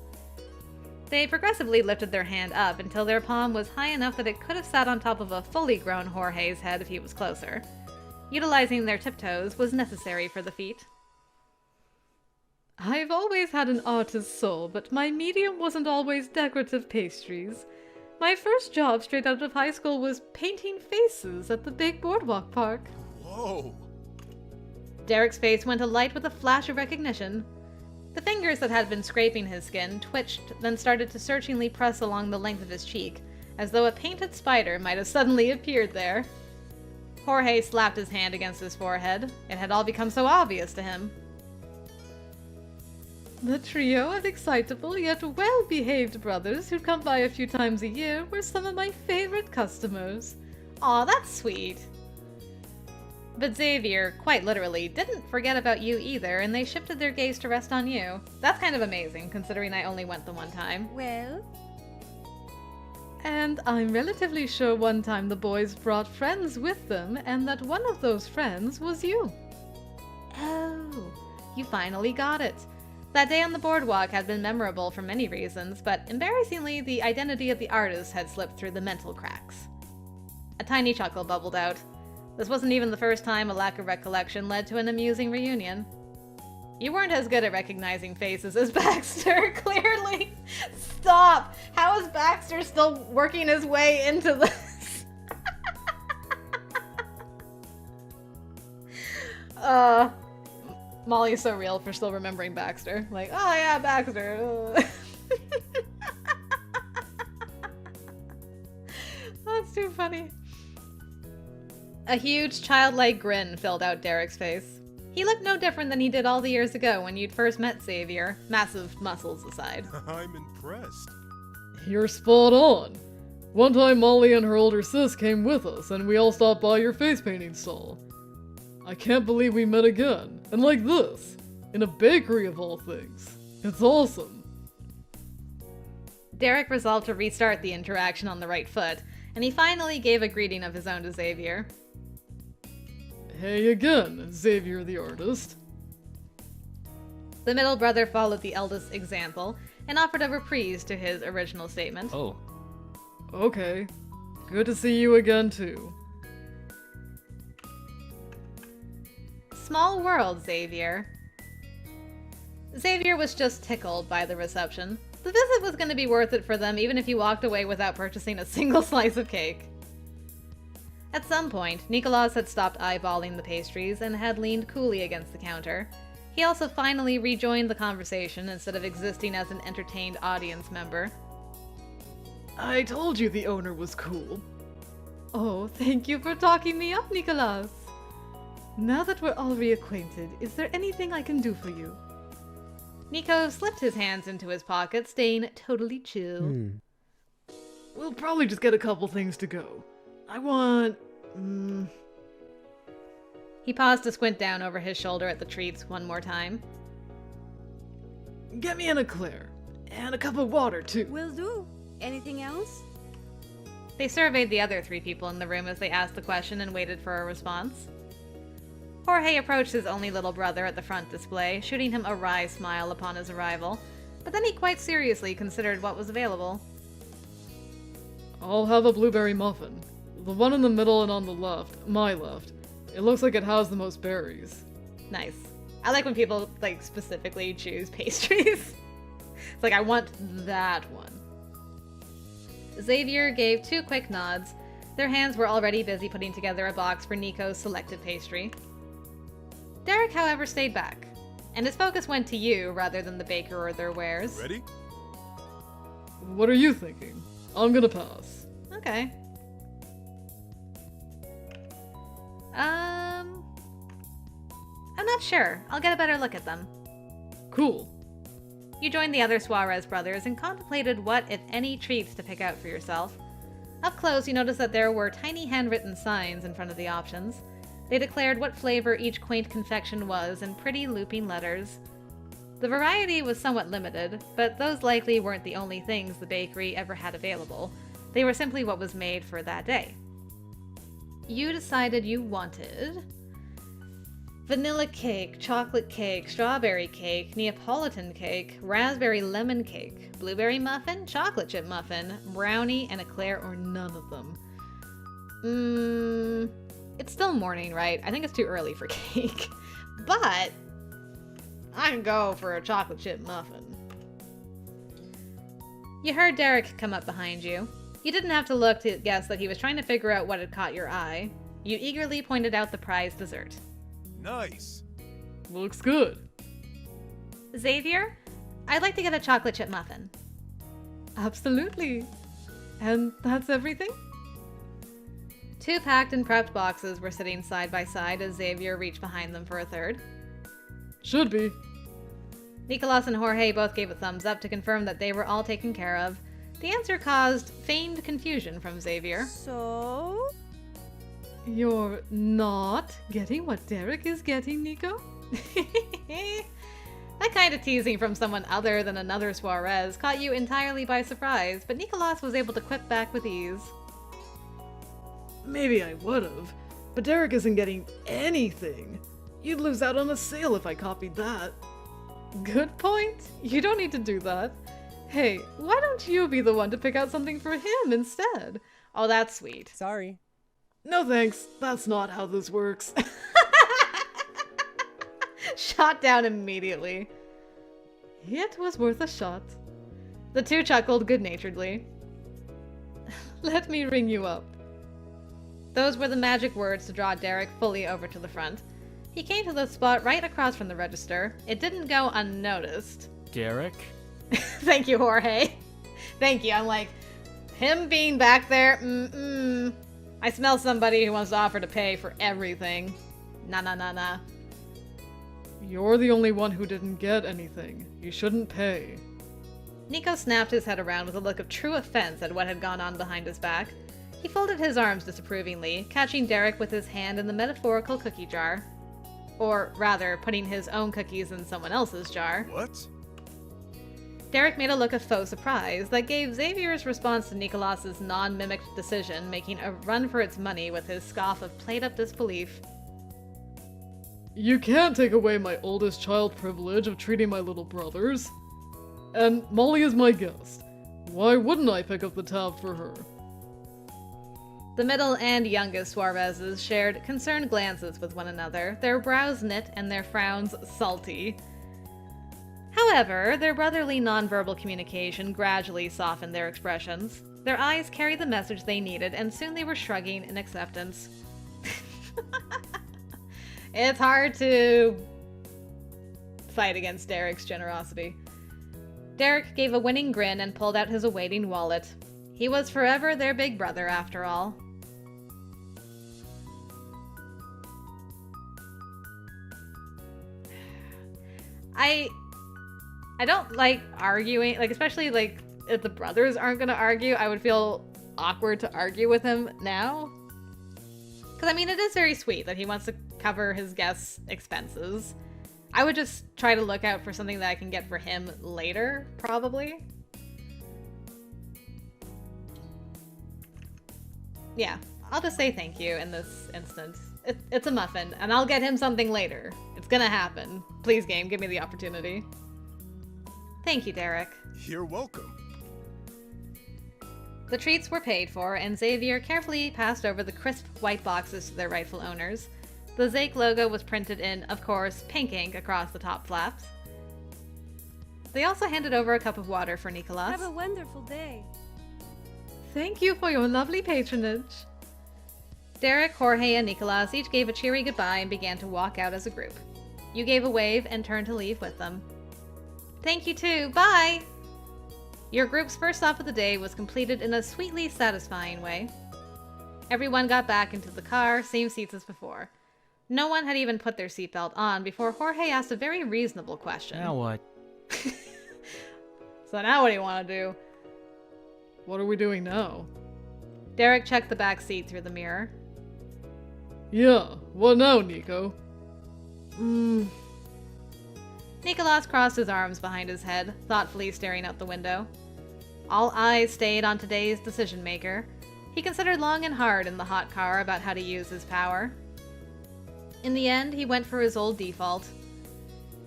They progressively lifted their hand up until their palm was high enough that it could have sat on top of a fully grown Jorge's head if he was closer. Utilizing their tiptoes was necessary for the feat. I've always had an artist's soul, but my medium wasn't always decorative pastries. My first job straight out of high school was painting faces at the big boardwalk park. Whoa. Derek's face went alight with a flash of recognition. The fingers that had been scraping his skin twitched, then started to searchingly press along the length of his cheek, as though a painted spider might have suddenly appeared there. Jorge slapped his hand against his forehead. It had all become so obvious to him. The trio of excitable yet well-behaved brothers who come by a few times a year were some of my favorite customers. Aw, that's sweet. But Xavier, quite literally, didn't forget about you either, and they shifted their gaze to rest on you. That's kind of amazing, considering I only went the one time. Well, And I'm relatively sure one time the boys brought friends with them, and that one of those friends was you. Oh, you finally got it. That day on the boardwalk had been memorable for many reasons, but embarrassingly, the identity of the artist had slipped through the mental cracks. A tiny chuckle bubbled out. This wasn't even the first time a lack of recollection led to an amusing reunion. You weren't as good at recognizing faces as Baxter, clearly. Stop! How is Baxter still working his way into this? Molly's so real for still remembering Baxter. Like, oh yeah, Baxter. That's too funny. A huge, childlike grin filled out Derek's face. He looked no different than he did all the years ago when you'd first met Xavier, massive muscles aside. I'm impressed. You're spot on. One time Molly and her older sis came with us, and we all stopped by your face painting stall. I can't believe we met again, and like this, in a bakery of all things. It's awesome. Derek resolved to restart the interaction on the right foot, and he finally gave a greeting of his own to Xavier. Hey again, Xavier the artist. The middle brother followed the eldest's example and offered a reprise to his original statement. Oh, Okay. Good to see you again, too. Small world, Xavier. Xavier was just tickled by the reception. The visit was going to be worth it for them even if he walked away without purchasing a single slice of cake. At some point, Nicolas had stopped eyeballing the pastries and had leaned coolly against the counter. He also finally rejoined the conversation instead of existing as an entertained audience member. I told you the owner was cool. Oh, thank you for talking me up, Nicolas. Now that we're all reacquainted, is there anything I can do for you? Nico slipped his hands into his pockets, staying totally chill. We'll probably just get a couple things to go. I want... He paused to squint down over his shoulder at the treats one more time. Get me an eclair. And a cup of water, too. will do. Anything else? They surveyed the other 3 people in the room as they asked the question and waited for a response. Jorge approached his only little brother at the front display, shooting him a wry smile upon his arrival, but then he quite seriously considered what was available. I'll have a blueberry muffin. The one in the middle and on the left, my left. It looks like it has the most berries. Nice. I like when people, like, specifically choose pastries. It's like, I want that one. Xavier gave 2 quick nods. Their hands were already busy putting together a box for Nico's selected pastry. Derek, however, stayed back, and his focus went to you rather than the baker or their wares. Ready? What are you thinking? I'm gonna pass. Okay. I'm not sure. I'll get a better look at them. Cool. You joined the other Suarez brothers and contemplated what, if any, treats to pick out for yourself. Up close, you noticed that there were tiny handwritten signs in front of the options. They declared what flavor each quaint confection was in pretty looping letters. The variety was somewhat limited, but those likely weren't the only things the bakery ever had available. They were simply what was made for that day. You decided you wanted vanilla cake, chocolate cake, strawberry cake, Neapolitan cake, raspberry lemon cake, blueberry muffin, chocolate chip muffin, brownie, and eclair, or none of them. It's still morning, right? I think it's too early for cake. But I can go for a chocolate chip muffin. You heard Derek come up behind you. You didn't have to look to guess that he was trying to figure out what had caught your eye. You eagerly pointed out the prize dessert. Nice. Looks good. Xavier, I'd like to get a chocolate chip muffin. Absolutely. And that's everything? 2 packed and prepped boxes were sitting side by side as Xavier reached behind them for a third. Should be. Nicolas and Jorge both gave a thumbs up to confirm that they were all taken care of. The answer caused feigned confusion from Xavier. So? You're not getting what Derek is getting, Nico? That kind of teasing from someone other than another Suarez caught you entirely by surprise, but Nicolas was able to quip back with ease. Maybe I would've, but Derek isn't getting anything. You'd lose out on a sale if I copied that. Good point. You don't need to do that. Hey, why don't you be the one to pick out something for him instead? Oh, that's sweet. Sorry. No thanks, that's not how this works. Shot down immediately. It was worth a shot. The two chuckled good-naturedly. Let me ring you up. Those were the magic words to draw Derek fully over to the front. He came to the spot right across from the register. It didn't go unnoticed. Derek? Thank you, Jorge. Thank you. I'm like, him being back there, I smell somebody who wants to offer to pay for everything. Nah. You're the only one who didn't get anything. You shouldn't pay. Nico snapped his head around with a look of true offense at what had gone on behind his back. He folded his arms disapprovingly, catching Derek with his hand in the metaphorical cookie jar. Or rather, putting his own cookies in someone else's jar. What? Derek made a look of faux surprise that gave Xavier's response to Nicolas's non-mimicked decision making a run for its money with his scoff of played-up disbelief. You can't take away my oldest child privilege of treating my little brothers. And Molly is my guest. Why wouldn't I pick up the tab for her? The middle and youngest Suarezes shared concerned glances with one another, their brows knit and their frowns salty. However, their brotherly nonverbal communication gradually softened their expressions. Their eyes carried the message they needed, and soon they were shrugging in acceptance. It's hard to fight against Derek's generosity. Derek gave a winning grin and pulled out his awaiting wallet. He was forever their big brother, after all. I don't like arguing, like, especially, like, if the brothers aren't gonna argue, I would feel awkward to argue with him now. Because, I mean, it is very sweet that he wants to cover his guests' expenses. I would just try to look out for something that I can get for him later, probably. Yeah, I'll just say thank you in this instance. It's a muffin, and I'll get him something later. It's gonna happen. Please, game, give me the opportunity. Thank you, Derek. You're welcome. The treats were paid for, and Xavier carefully passed over the crisp white boxes to their rightful owners. The Zake logo was printed in, of course, pink ink across the top flaps. They also handed over a cup of water for Nicolas. Have a wonderful day. Thank you for your lovely patronage. Derek, Jorge, and Nicolas each gave a cheery goodbye and began to walk out as a group. You gave a wave and turned to leave with them. Thank you too. Bye! Your group's first stop of the day was completed in a sweetly satisfying way. Everyone got back into the car, same seats as before. No one had even put their seatbelt on before Jorge asked a very reasonable question. Now what? So now what do you want to do? What are we doing now? Derek checked the back seat through the mirror. Yeah, what now, Nico? Nicolas crossed his arms behind his head, thoughtfully staring out the window. All eyes stayed on today's decision-maker. He considered long and hard in the hot car about how to use his power. In the end, he went for his old default.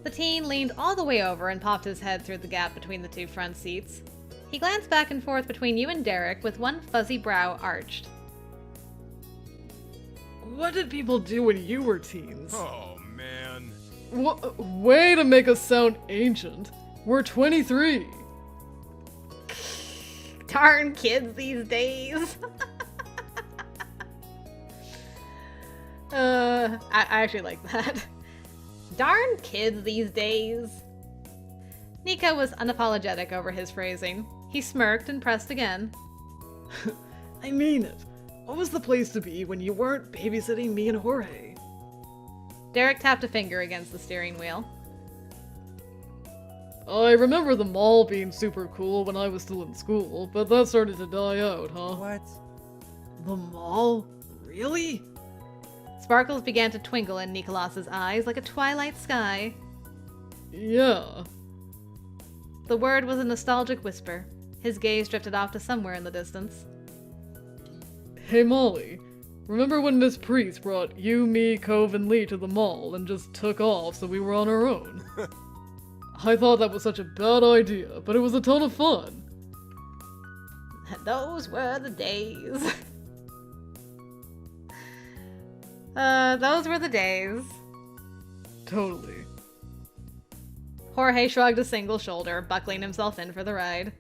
The teen leaned all the way over and popped his head through the gap between the two front seats. He glanced back and forth between you and Derek with one fuzzy brow arched. What did people do when you were teens? Oh, man. Way to make us sound ancient. We're 23. Darn kids these days. I actually like that. Darn kids these days. Nico was unapologetic over his phrasing. He smirked and pressed again. I mean it. What was the place to be when you weren't babysitting me and Jorge? Derek tapped a finger against the steering wheel. I remember the mall being super cool when I was still in school, but that started to die out, huh? What? The mall? Really? Sparkles began to twinkle in Nicholas's eyes like a twilight sky. Yeah. The word was a nostalgic whisper. His gaze drifted off to somewhere in the distance. Hey Molly, remember when Miss Priest brought you, me, Cove, and Lee to the mall and just took off so we were on our own? I thought that was such a bad idea, but it was a ton of fun. Those were the days. Those were the days. Totally. Jorge shrugged a single shoulder, buckling himself in for the ride.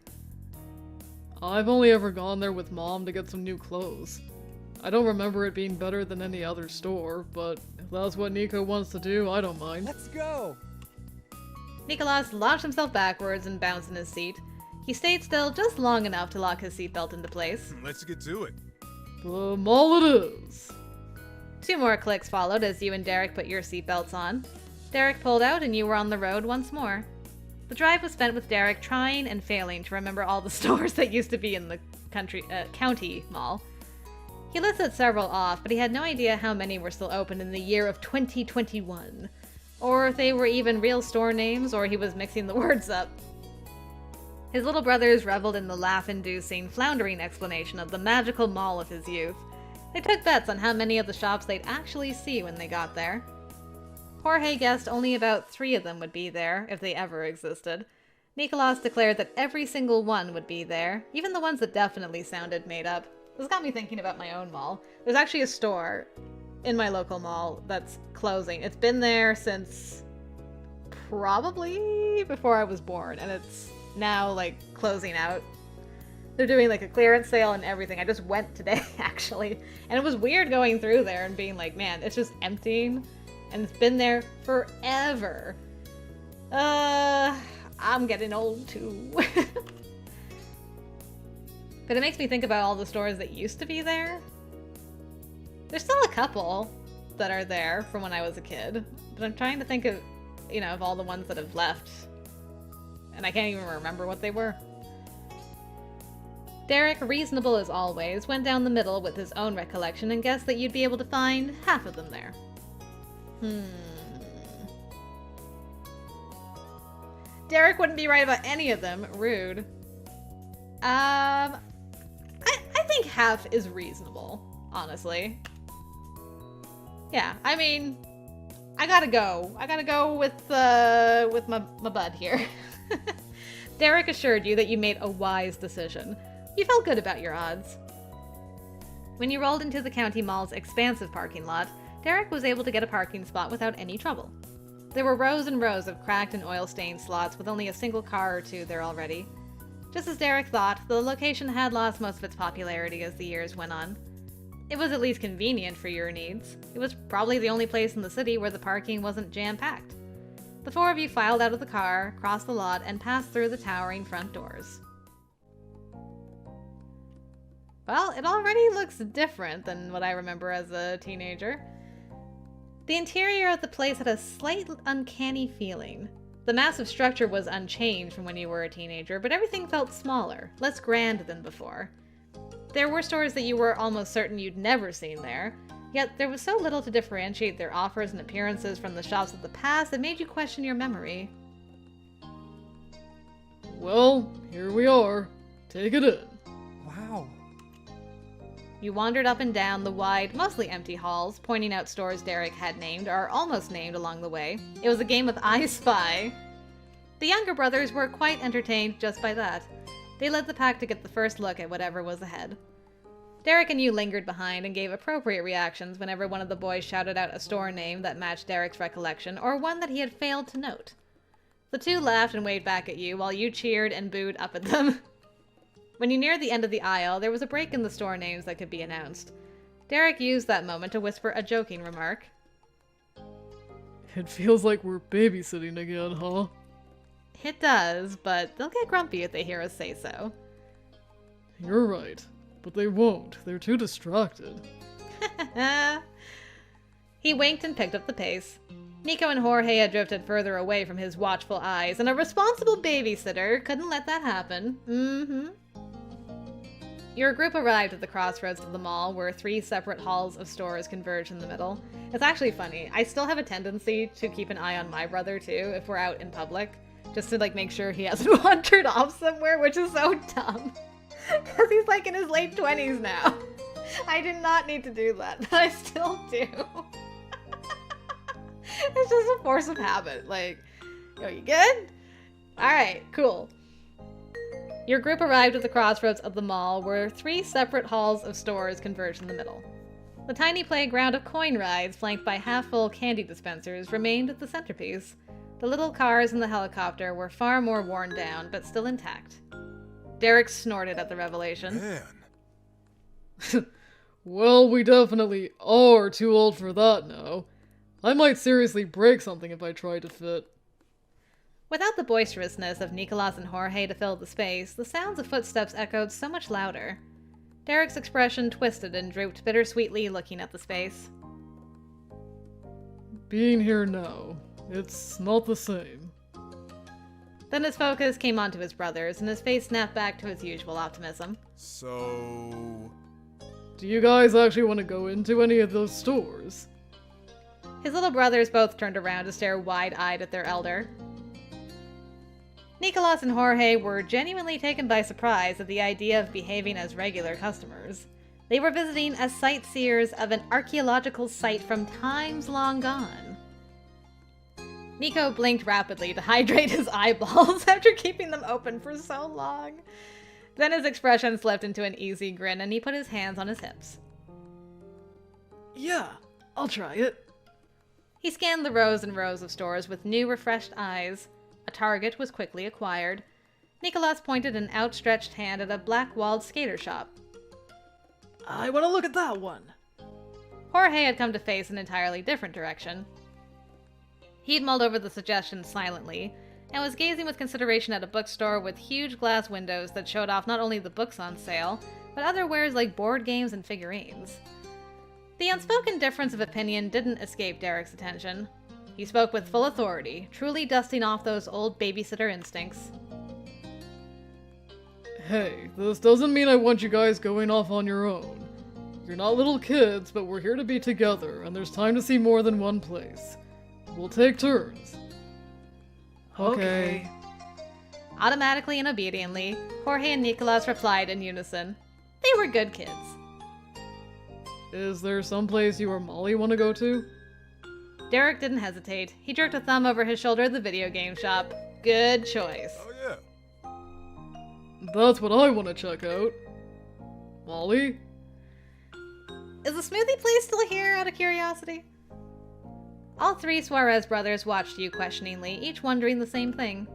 I've only ever gone there with Mom to get some new clothes. I don't remember it being better than any other store, but if that's what Nico wants to do, I don't mind. Let's go! Nicholas launched himself backwards and bounced in his seat. He stayed still just long enough to lock his seatbelt into place. Let's get to it. The mall it is. 2 more clicks followed as you and Derek put your seatbelts on. Derek pulled out and you were on the road once more. The drive was spent with Derek trying and failing to remember all the stores that used to be in the county mall. He listed several off, but he had no idea how many were still open in the year of 2021. Or if they were even real store names, or he was mixing the words up. His little brothers reveled in the laugh-inducing, floundering explanation of the magical mall of his youth. They took bets on how many of the shops they'd actually see when they got there. Jorge guessed only about 3 of them would be there, if they ever existed. Nicholas declared that every single one would be there, even the ones that definitely sounded made up. This got me thinking about my own mall. There's actually a store in my local mall that's closing. It's been there since probably before I was born, and it's now like closing out. They're doing like a clearance sale and everything. I just went today actually, and it was weird going through there and being like, man, it's just emptying, and it's been there forever. I'm getting old too. But it makes me think about all the stores that used to be there. There's still a couple that are there from when I was a kid, but I'm trying to think of, of all the ones that have left, and I can't even remember what they were. Derek, reasonable as always, went down the middle with his own recollection and guessed that you'd be able to find half of them there. Derek wouldn't be right about any of them. Rude. I think half is reasonable, honestly. Yeah, I mean, I gotta go. I gotta go with my bud here. Derek assured you that you made a wise decision. You felt good about your odds. When you rolled into the county mall's expansive parking lot, Derek was able to get a parking spot without any trouble. There were rows and rows of cracked and oil-stained slots with only a single car or 2 there already. Just as Derek thought, the location had lost most of its popularity as the years went on. It was at least convenient for your needs. It was probably the only place in the city where the parking wasn't jam-packed. The 4 of you filed out of the car, crossed the lot, and passed through the towering front doors. Well, it already looks different than what I remember as a teenager. The interior of the place had a slight uncanny feeling. The massive structure was unchanged from when you were a teenager, but everything felt smaller, less grand than before. There were stores that you were almost certain you'd never seen there, yet there was so little to differentiate their offers and appearances from the shops of the past that made you question your memory. Well, here we are. Take it in. Wow. You wandered up and down the wide, mostly empty halls, pointing out stores Derek had named, or almost named along the way. It was a game of I Spy. The younger brothers were quite entertained just by that. They led the pack to get the first look at whatever was ahead. Derek and you lingered behind and gave appropriate reactions whenever one of the boys shouted out a store name that matched Derek's recollection, or one that he had failed to note. The two laughed and waved back at you, while you cheered and booed up at them. When you neared the end of the aisle, there was a break in the store names that could be announced. Derek used that moment to whisper a joking remark. It feels like we're babysitting again, huh? It does, but they'll get grumpy if they hear us say so. You're right, but they won't. They're too distracted. He winked and picked up the pace. Nico and Jorge had drifted further away from his watchful eyes, and a responsible babysitter couldn't let that happen. Your group arrived at the crossroads of the mall, where 3 separate halls of stores converged in the middle. It's actually funny. I still have a tendency to keep an eye on my brother, too, if we're out in public, just to, make sure he hasn't wandered off somewhere, which is so dumb. Because he's, in his late 20s now. I did not need to do that, but I still do. It's just a force of habit. Yo, you good? Alright, cool. Your group arrived at the crossroads of the mall, where 3 separate halls of stores converged in the middle. The tiny playground of coin rides, flanked by half-full candy dispensers, remained the centerpiece. The little cars and the helicopter were far more worn down, but still intact. Derek snorted at the revelation. Man. Well, we definitely are too old for that now. I might seriously break something if I tried to fit. Without the boisterousness of Nicolas and Jorge to fill the space, the sounds of footsteps echoed so much louder. Derek's expression twisted and drooped bittersweetly, looking at the space. Being here now, it's not the same. Then his focus came onto his brothers, and his face snapped back to his usual optimism. So... Do you guys actually want to go into any of those stores? His little brothers both turned around to stare wide-eyed at their elder. Nicolas and Jorge were genuinely taken by surprise at the idea of behaving as regular customers. They were visiting as sightseers of an archaeological site from times long gone. Nico blinked rapidly to hydrate his eyeballs after keeping them open for so long. Then his expression slipped into an easy grin and he put his hands on his hips. Yeah, I'll try it. He scanned the rows and rows of stores with new, refreshed eyes. A target was quickly acquired. Nicolas pointed an outstretched hand at a black-walled skater shop. I want to look at that one. Jorge had come to face an entirely different direction. He'd mulled over the suggestion silently, and was gazing with consideration at a bookstore with huge glass windows that showed off not only the books on sale, but other wares like board games and figurines. The unspoken difference of opinion didn't escape Derek's attention. He spoke with full authority, truly dusting off those old babysitter instincts. Hey, this doesn't mean I want you guys going off on your own. You're not little kids, but we're here to be together, and there's time to see more than one place. We'll take turns. Okay. Automatically and obediently, Jorge and Nicolas replied in unison. They were good kids. Is there some place you or Molly want to go to? Derek didn't hesitate. He jerked a thumb over his shoulder at the video game shop. Good choice. Oh yeah. That's what I want to check out. Molly? Is the smoothie place still here, out of curiosity? All 3 Suarez brothers watched you questioningly, each wondering the same thing.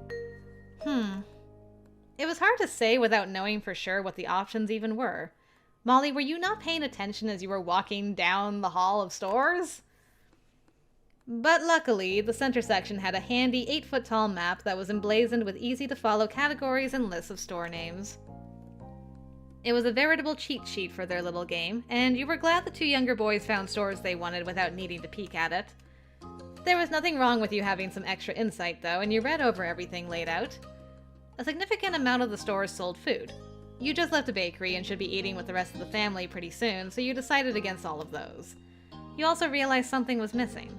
It was hard to say without knowing for sure what the options even were. Molly, were you not paying attention as you were walking down the hall of stores? But luckily, the center section had a handy 8-foot-tall map that was emblazoned with easy-to-follow categories and lists of store names. It was a veritable cheat sheet for their little game, and you were glad the 2 younger boys found stores they wanted without needing to peek at it. There was nothing wrong with you having some extra insight, though, and you read over everything laid out. A significant amount of the stores sold food. You just left a bakery and should be eating with the rest of the family pretty soon, so you decided against all of those. You also realized something was missing.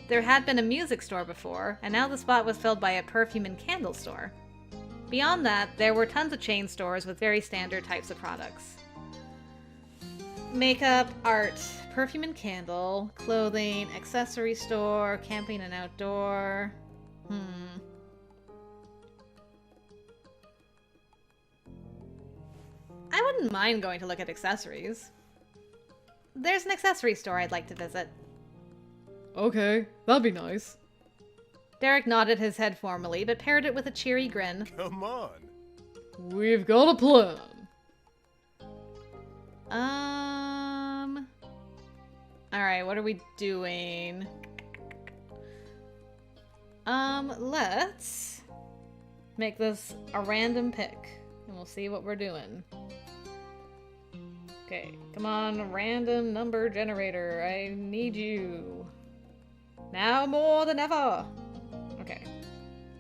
There had been a music store before, and now the spot was filled by a perfume and candle store. Beyond that, there were tons of chain stores with very standard types of products. Makeup, art, perfume and candle, clothing, accessory store, camping and outdoor. I wouldn't mind going to look at accessories. There's an accessory store I'd like to visit. Okay, that'd be nice. Derek nodded his head formally, but paired it with a cheery grin. Come on. We've got a plan. Alright, what are we doing? Let's make this a random pick, and we'll see what we're doing. Okay, come on, random number generator. I need you. Now more than ever. Okay.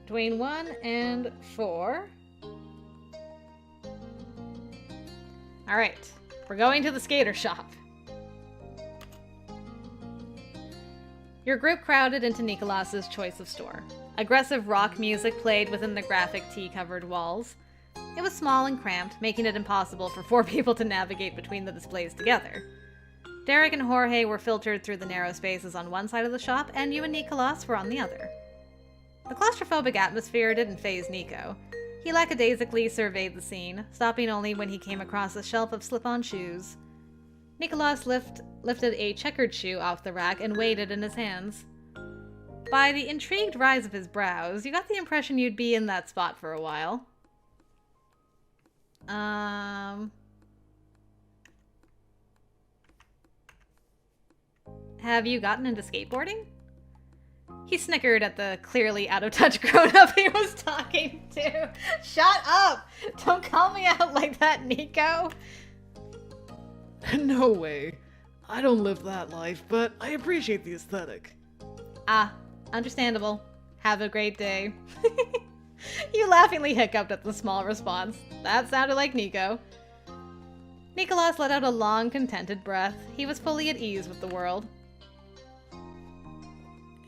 Between 1 and 4. Alright, we're going to the skater shop. Your group crowded into Nicolas's choice of store. Aggressive rock music played within the graphic tea-covered walls. It was small and cramped, making it impossible for 4 people to navigate between the displays together. Derek and Jorge were filtered through the narrow spaces on one side of the shop, and you and Nicolas were on the other. The claustrophobic atmosphere didn't faze Nico. He lackadaisically surveyed the scene, stopping only when he came across a shelf of slip-on shoes. Nicolas lifted a checkered shoe off the rack and weighed it in his hands. By the intrigued rise of his brows, you got the impression you'd be in that spot for a while. Have you gotten into skateboarding? He snickered at the clearly out-of-touch grown-up he was talking to. Shut up! Don't call me out like that, Nico! No way. I don't live that life, but I appreciate the aesthetic. Ah, understandable. Have a great day. You laughingly hiccuped at the small response. That sounded like Nico. Nicolas let out a long, contented breath. He was fully at ease with the world.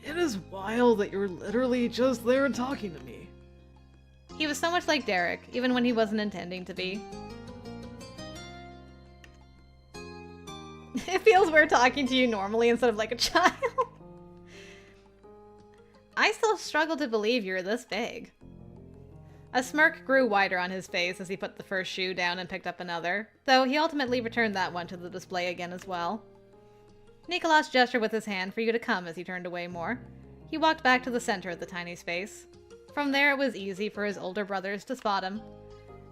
It is wild that you're literally just there talking to me. He was so much like Derek, even when he wasn't intending to be. It feels weird talking to you normally instead of like a child. I still struggle to believe you're this big. A smirk grew wider on his face as he put the first shoe down and picked up another, though he ultimately returned that one to the display again as well. Nicolas gestured with his hand for you to come as he turned away more. He walked back to the center of the tiny space. From there it was easy for his older brothers to spot him.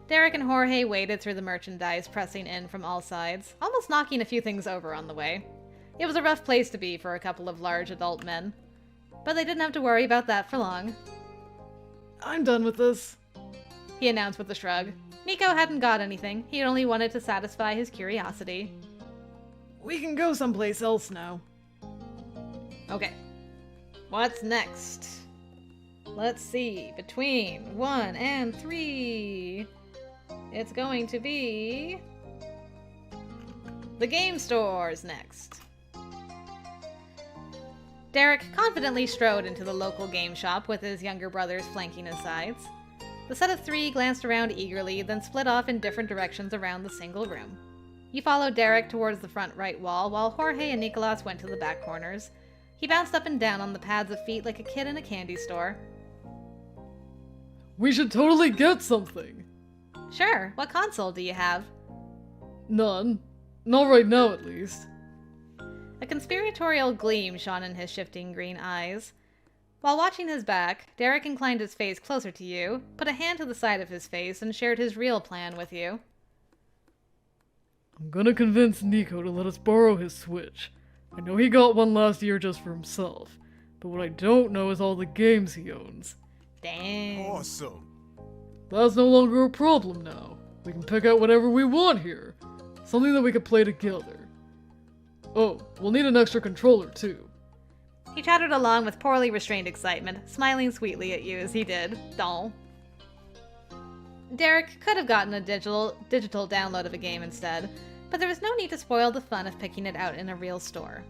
Derek and Jorge waded through the merchandise, pressing in from all sides, almost knocking a few things over on the way. It was a rough place to be for a couple of large adult men. But they didn't have to worry about that for long. I'm done with this, he announced with a shrug. Nico hadn't got anything. He only wanted to satisfy his curiosity. We can go someplace else now. Okay. What's next? Let's see. Between 1 and 3. It's going to be the game stores next. Derek confidently strode into the local game shop with his younger brothers flanking his sides. The set of 3 glanced around eagerly, then split off in different directions around the single room. You followed Derek towards the front right wall, while Jorge and Nicolas went to the back corners. He bounced up and down on the pads of feet like a kid in a candy store. We should totally get something. Sure, what console do you have? None. Not right now, at least. A conspiratorial gleam shone in his shifting green eyes. While watching his back, Derek inclined his face closer to you, put a hand to the side of his face, and shared his real plan with you. I'm gonna convince Nico to let us borrow his Switch. I know he got one last year just for himself, but what I don't know is all the games he owns. Dang. Awesome. That's no longer a problem now. We can pick out whatever we want here. Something that we can play together. Oh, we'll need an extra controller too. He chattered along with poorly restrained excitement, smiling sweetly at you as he did. Doll. Derek could have gotten a digital download of a game instead, but there was no need to spoil the fun of picking it out in a real store.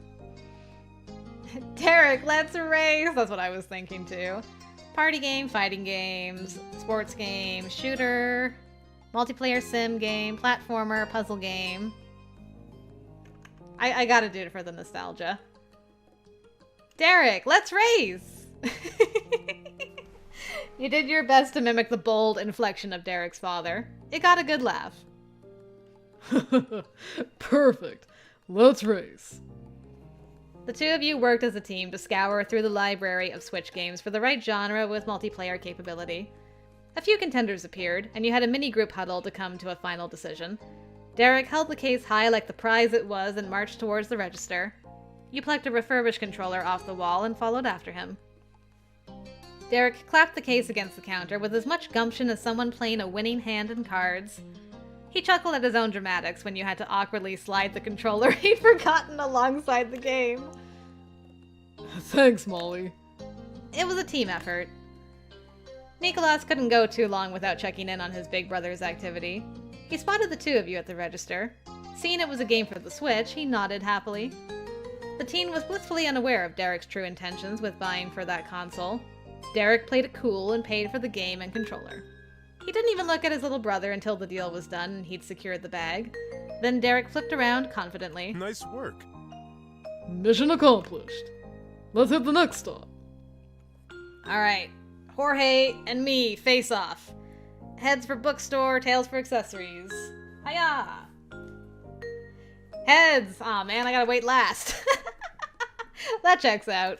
Derek, let's race! That's what I was thinking too. Party game, fighting games, sports game, shooter, multiplayer sim game, platformer, puzzle game. I gotta do it for the nostalgia. Derek, let's race! You did your best to mimic the bold inflection of Derek's father. It got a good laugh. Perfect. Let's race. The two of you worked as a team to scour through the library of Switch games for the right genre with multiplayer capability. A few contenders appeared, and you had a mini-group huddle to come to a final decision. Derek held the case high like the prize it was and marched towards the register. You plucked a refurbished controller off the wall and followed after him. Derek clapped the case against the counter with as much gumption as someone playing a winning hand in cards. He chuckled at his own dramatics when you had to awkwardly slide the controller he'd forgotten alongside the game. Thanks, Molly. It was a team effort. Nicholas couldn't go too long without checking in on his big brother's activity. He spotted the two of you at the register. Seeing it was a game for the Switch, he nodded happily. The teen was blissfully unaware of Derek's true intentions with buying for that console. Derek played it cool and paid for the game and controller. He didn't even look at his little brother until the deal was done and he'd secured the bag. Then Derek flipped around confidently. Nice work. Mission accomplished. Let's hit the next stop. Alright, Jorge and me face off. Heads for bookstore, tails for accessories. Hiya! Heads! Aw man, I gotta wait last. That checks out.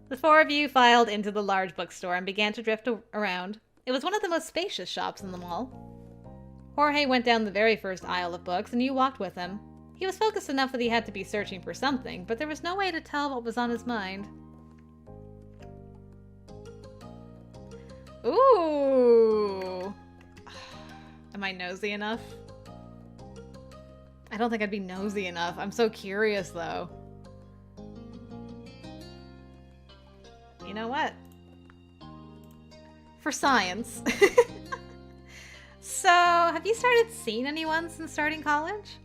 The four of you filed into the large bookstore and began to drift around. It was one of the most spacious shops in the mall. Jorge went down the very first aisle of books, and you walked with him. He was focused enough that he had to be searching for something, but there was no way to tell what was on his mind. Ooh! Am I nosy enough? I don't think I'd be nosy enough. I'm so curious, though. You know what? For science. So, have you started seeing anyone since starting college?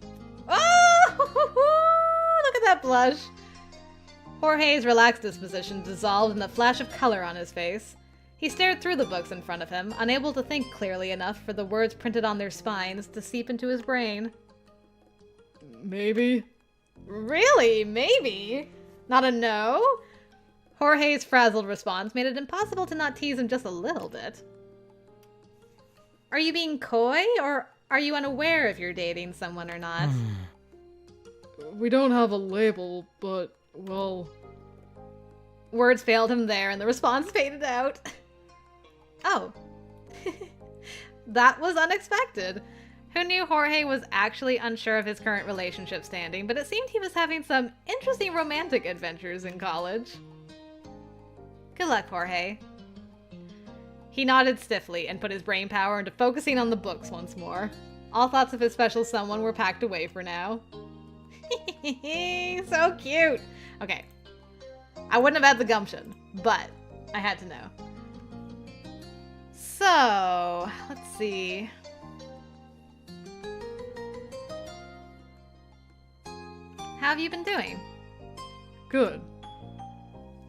Oh! Look at that blush. Jorge's relaxed disposition dissolved in a flash of color on his face. He stared through the books in front of him, unable to think clearly enough for the words printed on their spines to seep into his brain. Maybe? Really? Maybe? Not a no? Jorge's frazzled response made it impossible to not tease him just a little bit. Are you being coy, or are you unaware if you're dating someone or not? We don't have a label, but, well... Words failed him there, and the response faded out. Oh. That was unexpected. Who knew Jorge was actually unsure of his current relationship standing, but it seemed he was having some interesting romantic adventures in college. Good luck, Jorge. He nodded stiffly and put his brain power into focusing on the books once more. All thoughts of his special someone were packed away for now. So cute! Okay. I wouldn't have had the gumption, but I had to know. So, let's see. How have you been doing? Good.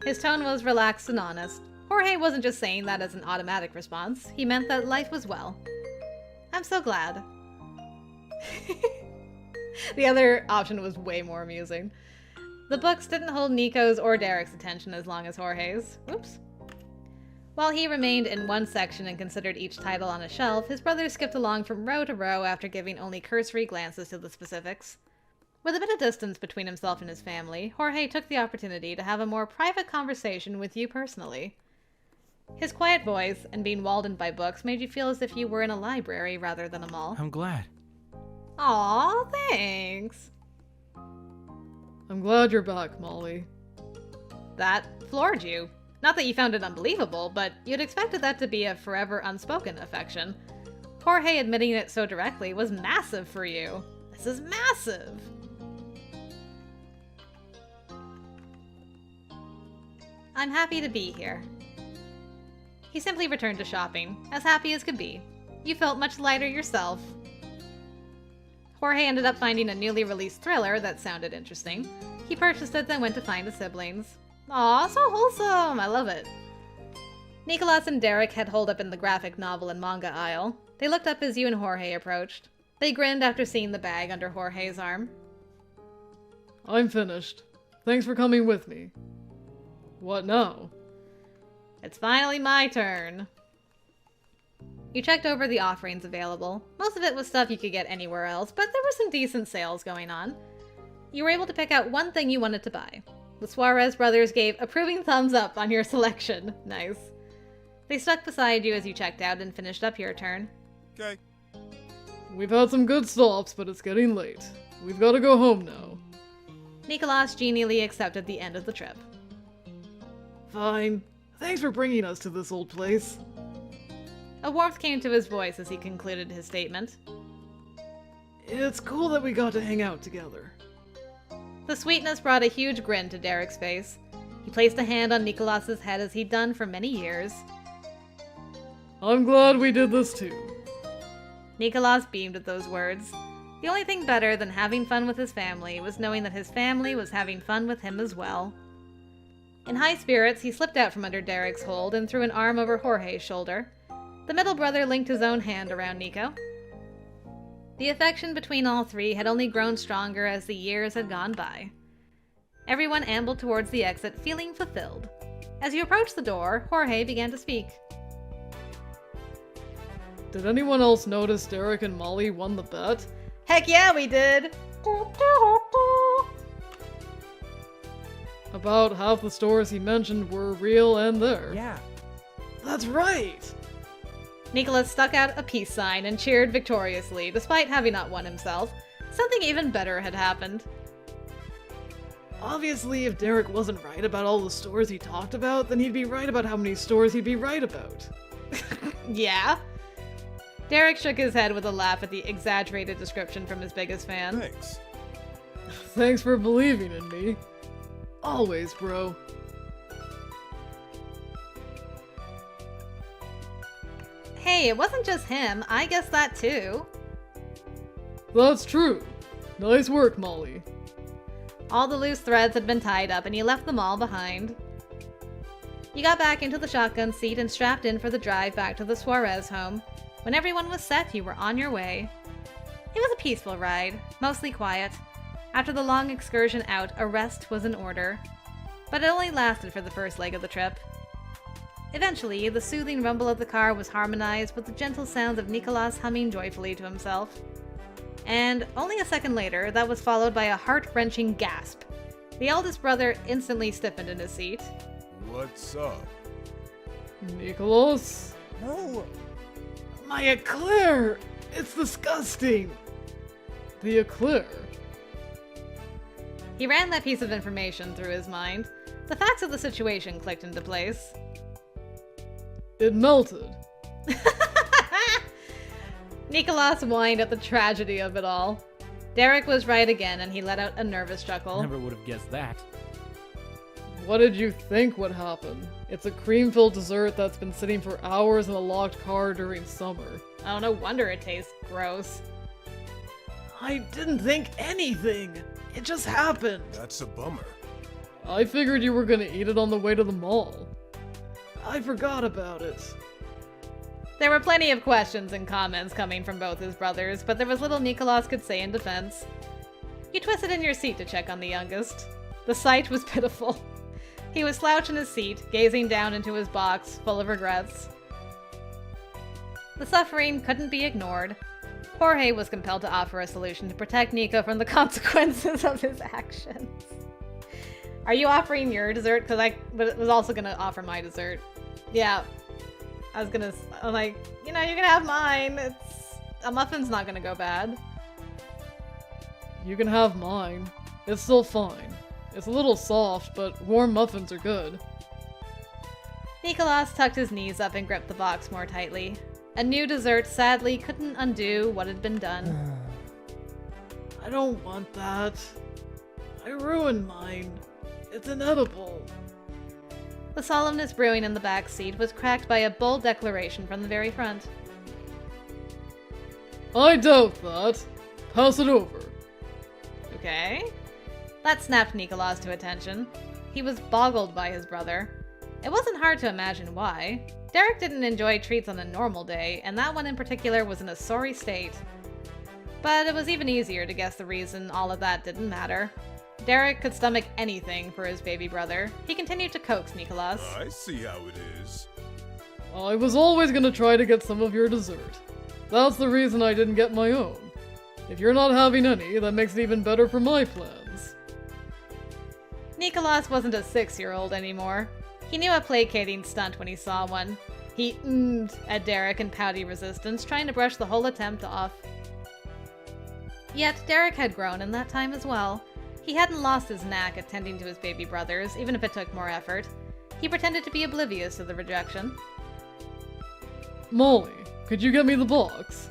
His tone was relaxed and honest. Jorge wasn't just saying that as an automatic response. He meant that life was well. I'm so glad. The other option was way more amusing. The books didn't hold Nico's or Derek's attention as long as Jorge's. Oops. While he remained in one section and considered each title on a shelf, his brother skipped along from row to row after giving only cursory glances to the specifics. With a bit of distance between himself and his family, Jorge took the opportunity to have a more private conversation with you personally. His quiet voice and being walled in by books made you feel as if you were in a library rather than a mall. I'm glad. Aw, thanks. I'm glad you're back, Molly. That floored you. Not that you found it unbelievable, but you'd expected that to be a forever unspoken affection. Jorge admitting it so directly was massive for you. This is massive. I'm happy to be here. He simply returned to shopping, as happy as could be. You felt much lighter yourself. Jorge ended up finding a newly released thriller that sounded interesting. He purchased it, then went to find his siblings. Aw, so wholesome! I love it. Nicholas and Derek had holed up in the graphic novel and manga aisle. They looked up as you and Jorge approached. They grinned after seeing the bag under Jorge's arm. I'm finished. Thanks for coming with me. What now? It's finally my turn. You checked over the offerings available. Most of it was stuff you could get anywhere else, but there were some decent sales going on. You were able to pick out one thing you wanted to buy. The Suarez brothers gave approving thumbs up on your selection. Nice. They stuck beside you as you checked out and finished up your turn. Okay. We've had some good stops, but it's getting late. We've got to go home now. Nicholas genially accepted the end of the trip. Fine. Thanks for bringing us to this old place. A warmth came to his voice as he concluded his statement. It's cool that we got to hang out together. The sweetness brought a huge grin to Derek's face. He placed a hand on Nicholas's head as he'd done for many years. I'm glad we did this too. Nicholas beamed at those words. The only thing better than having fun with his family was knowing that his family was having fun with him as well. In high spirits, he slipped out from under Derek's hold and threw an arm over Jorge's shoulder. The middle brother linked his own hand around Nico. The affection between all three had only grown stronger as the years had gone by. Everyone ambled towards the exit, feeling fulfilled. As you approached the door, Jorge began to speak. Did anyone else notice Derek and Molly won the bet? Heck yeah, we did! About half the stores he mentioned were real and there. Yeah. That's right! Nicholas stuck out a peace sign and cheered victoriously, despite having not won himself. Something even better had happened. Obviously, if Derek wasn't right about all the stores he talked about, then he'd be right about how many stores he'd be right about. Yeah? Derek shook his head with a laugh at the exaggerated description from his biggest fan. Thanks. Thanks for believing in me. Always, bro. Hey, it wasn't just him. I guess that too. That's true. Nice work, Molly. All the loose threads had been tied up and you left them all behind. You got back into the shotgun seat and strapped in for the drive back to the Suarez home. When everyone was set, you were on your way. It was a peaceful ride, mostly quiet. After the long excursion out, a rest was in order. But it only lasted for the first leg of the trip. Eventually, the soothing rumble of the car was harmonized with the gentle sounds of Nicholas humming joyfully to himself. And only a second later, that was followed by a heart-wrenching gasp. The eldest brother instantly stiffened in his seat. What's up? Nicholas? No. My eclair! It's disgusting! The eclair? He ran that piece of information through his mind. The facts of the situation clicked into place. It melted. Nicholas whined at the tragedy of it all. Derek was right again, and he let out a nervous chuckle. Never would have guessed that. What did you think would happen? It's a cream-filled dessert that's been sitting for hours in a locked car during summer. Oh, no wonder it tastes gross. I didn't think anything! It just happened! That's a bummer. I figured you were gonna eat it on the way to the mall. I forgot about it. There were plenty of questions and comments coming from both his brothers, but there was little Nicholas could say in defense. You twisted in your seat to check on the youngest. The sight was pitiful. He was slouched in his seat, gazing down into his box, full of regrets. The suffering couldn't be ignored. Jorge was compelled to offer a solution to protect Nico from the consequences of his actions. Are you offering your dessert? Because I was also going to offer my dessert. Yeah. I'm like, you know, you can have mine. A muffin's not going to go bad. You can have mine. It's still fine. It's a little soft, but warm muffins are good. Nicholas tucked his knees up and gripped the box more tightly. A new dessert sadly couldn't undo what had been done. I don't want that. I ruined mine. It's inedible. The solemnness brewing in the back seat was cracked by a bold declaration from the very front. I doubt that. Pass it over. Okay. That snapped Nicholas to attention. He was boggled by his brother. It wasn't hard to imagine why. Derek didn't enjoy treats on a normal day, and that one in particular was in a sorry state. But it was even easier to guess the reason all of that didn't matter. Derek could stomach anything for his baby brother. He continued to coax Nicholas. I see how it is. I was always gonna try to get some of your dessert. That's the reason I didn't get my own. If you're not having any, that makes it even better for my plans. Nicholas wasn't a 6-year-old anymore. He knew a placating stunt when he saw one. He mm'd at Derek in pouty resistance, trying to brush the whole attempt off. Yet Derek had grown in that time as well. He hadn't lost his knack at tending to his baby brothers, even if it took more effort. He pretended to be oblivious to the rejection. Molly, could you get me the box?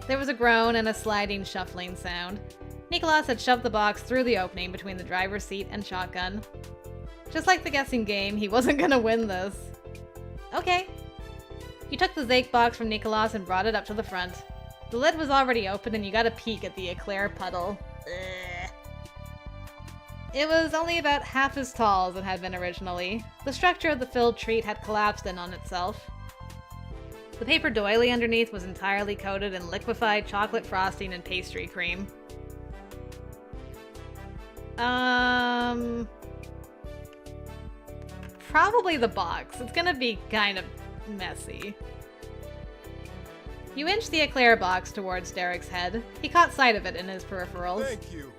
There was a groan and a sliding, shuffling sound. Nicholas had shoved the box through the opening between the driver's seat and shotgun. Just like the guessing game, he wasn't gonna win this. Okay. You took the Zake box from Nicholas and brought it up to the front. The lid was already open and you got a peek at the eclair puddle. Ugh. It was only about half as tall as it had been originally. The structure of the filled treat had collapsed in on itself. The paper doily underneath was entirely coated in liquefied chocolate frosting and pastry cream. Probably the box. It's gonna be kind of messy. You inched the eclair box towards Derek's head. He caught sight of it in his peripherals. Thank you.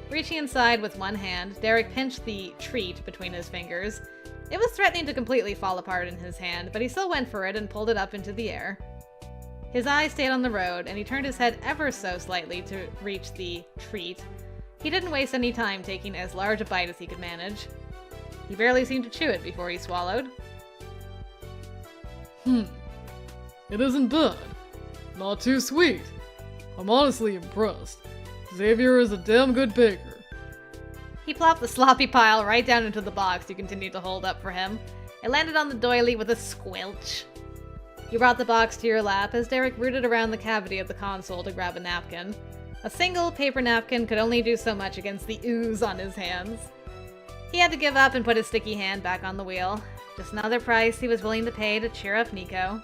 Reaching inside with one hand, Derek pinched the treat between his fingers. It was threatening to completely fall apart in his hand, but he still went for it and pulled it up into the air. His eyes stayed on the road, and he turned his head ever so slightly to reach the treat. He didn't waste any time taking as large a bite as he could manage. He barely seemed to chew it before he swallowed. It isn't bad. Not too sweet. I'm honestly impressed. Xavier is a damn good baker. He plopped the sloppy pile right down into the box you continued to hold up for him. It landed on the doily with a squelch. You brought the box to your lap as Derek rooted around the cavity of the console to grab a napkin. A single paper napkin could only do so much against the ooze on his hands. He had to give up and put his sticky hand back on the wheel. Just another price he was willing to pay to cheer up Nico.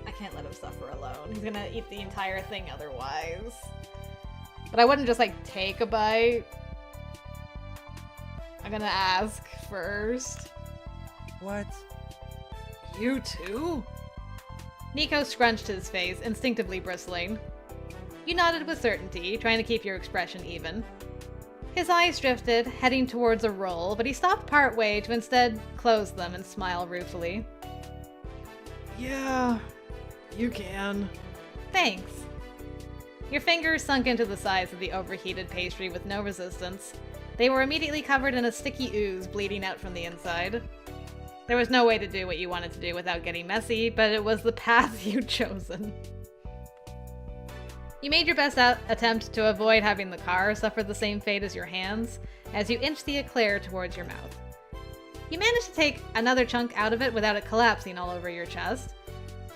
I can't let him suffer alone. He's gonna eat the entire thing otherwise. But I wouldn't just, like, take a bite. I'm gonna ask first. What? You too? Nico scrunched his face, instinctively bristling. You nodded with certainty, trying to keep your expression even. His eyes drifted, heading towards a roll, but he stopped partway to instead close them and smile ruefully. Yeah, you can. Thanks. Your fingers sunk into the sides of the overheated pastry with no resistance. They were immediately covered in a sticky ooze bleeding out from the inside. There was no way to do what you wanted to do without getting messy, but it was the path you'd chosen. You made your best attempt to avoid having the car suffer the same fate as your hands, as you inched the eclair towards your mouth. You managed to take another chunk out of it without it collapsing all over your chest.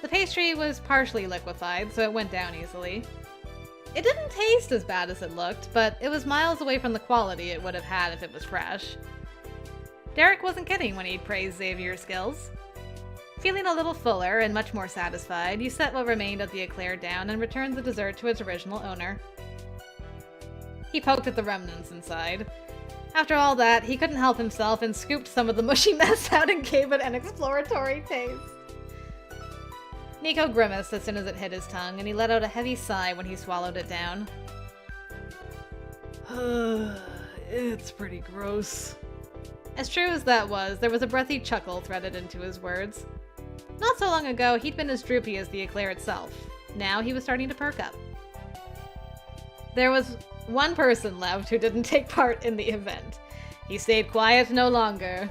The pastry was partially liquefied, so it went down easily. It didn't taste as bad as it looked, but it was miles away from the quality it would have had if it was fresh. Derek wasn't kidding when he praised Xavier's skills. Feeling a little fuller and much more satisfied, you set what remained of the eclair down and returned the dessert to its original owner. He poked at the remnants inside. After all that, he couldn't help himself and scooped some of the mushy mess out and gave it an exploratory taste. Nico grimaced as soon as it hit his tongue, and he let out a heavy sigh when he swallowed it down. It's pretty gross. As true as that was, there was a breathy chuckle threaded into his words. Not so long ago, he'd been as droopy as the eclair itself. Now he was starting to perk up. There was one person left who didn't take part in the event. He stayed quiet no longer.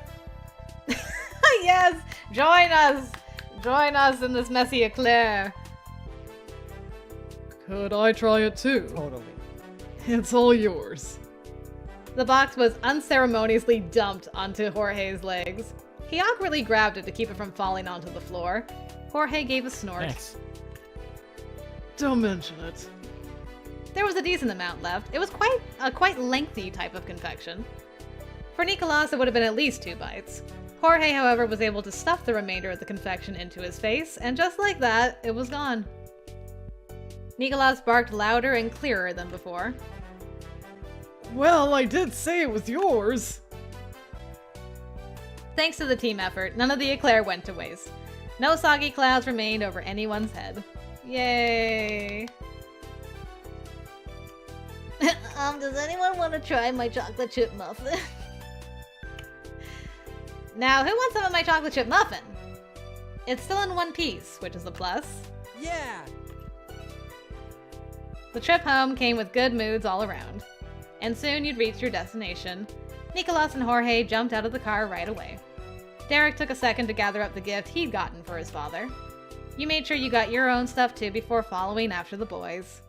Yes! Join us! Join us in this messy eclair! Could I try it too? Totally. It's all yours. The box was unceremoniously dumped onto Jorge's legs. He awkwardly grabbed it to keep it from falling onto the floor. Jorge gave a snort. Thanks. Don't mention it. There was a decent amount left. It was a quite lengthy type of confection. For Nicolas, it would have been at least 2 bites. Jorge, however, was able to stuff the remainder of the confection into his face, and just like that, it was gone. Nicolas barked louder and clearer than before. Well, I did say it was yours. Thanks to the team effort, none of the eclair went to waste. No soggy clouds remained over anyone's head. Yay! Does anyone want to try my chocolate chip muffin? Now, who wants some of my chocolate chip muffin? It's still in one piece, which is a plus. Yeah! The trip home came with good moods all around. And soon you'd reach your destination. Nicolas and Jorge jumped out of the car right away. Derek took a second to gather up the gift he'd gotten for his father. You made sure you got your own stuff too before following after the boys.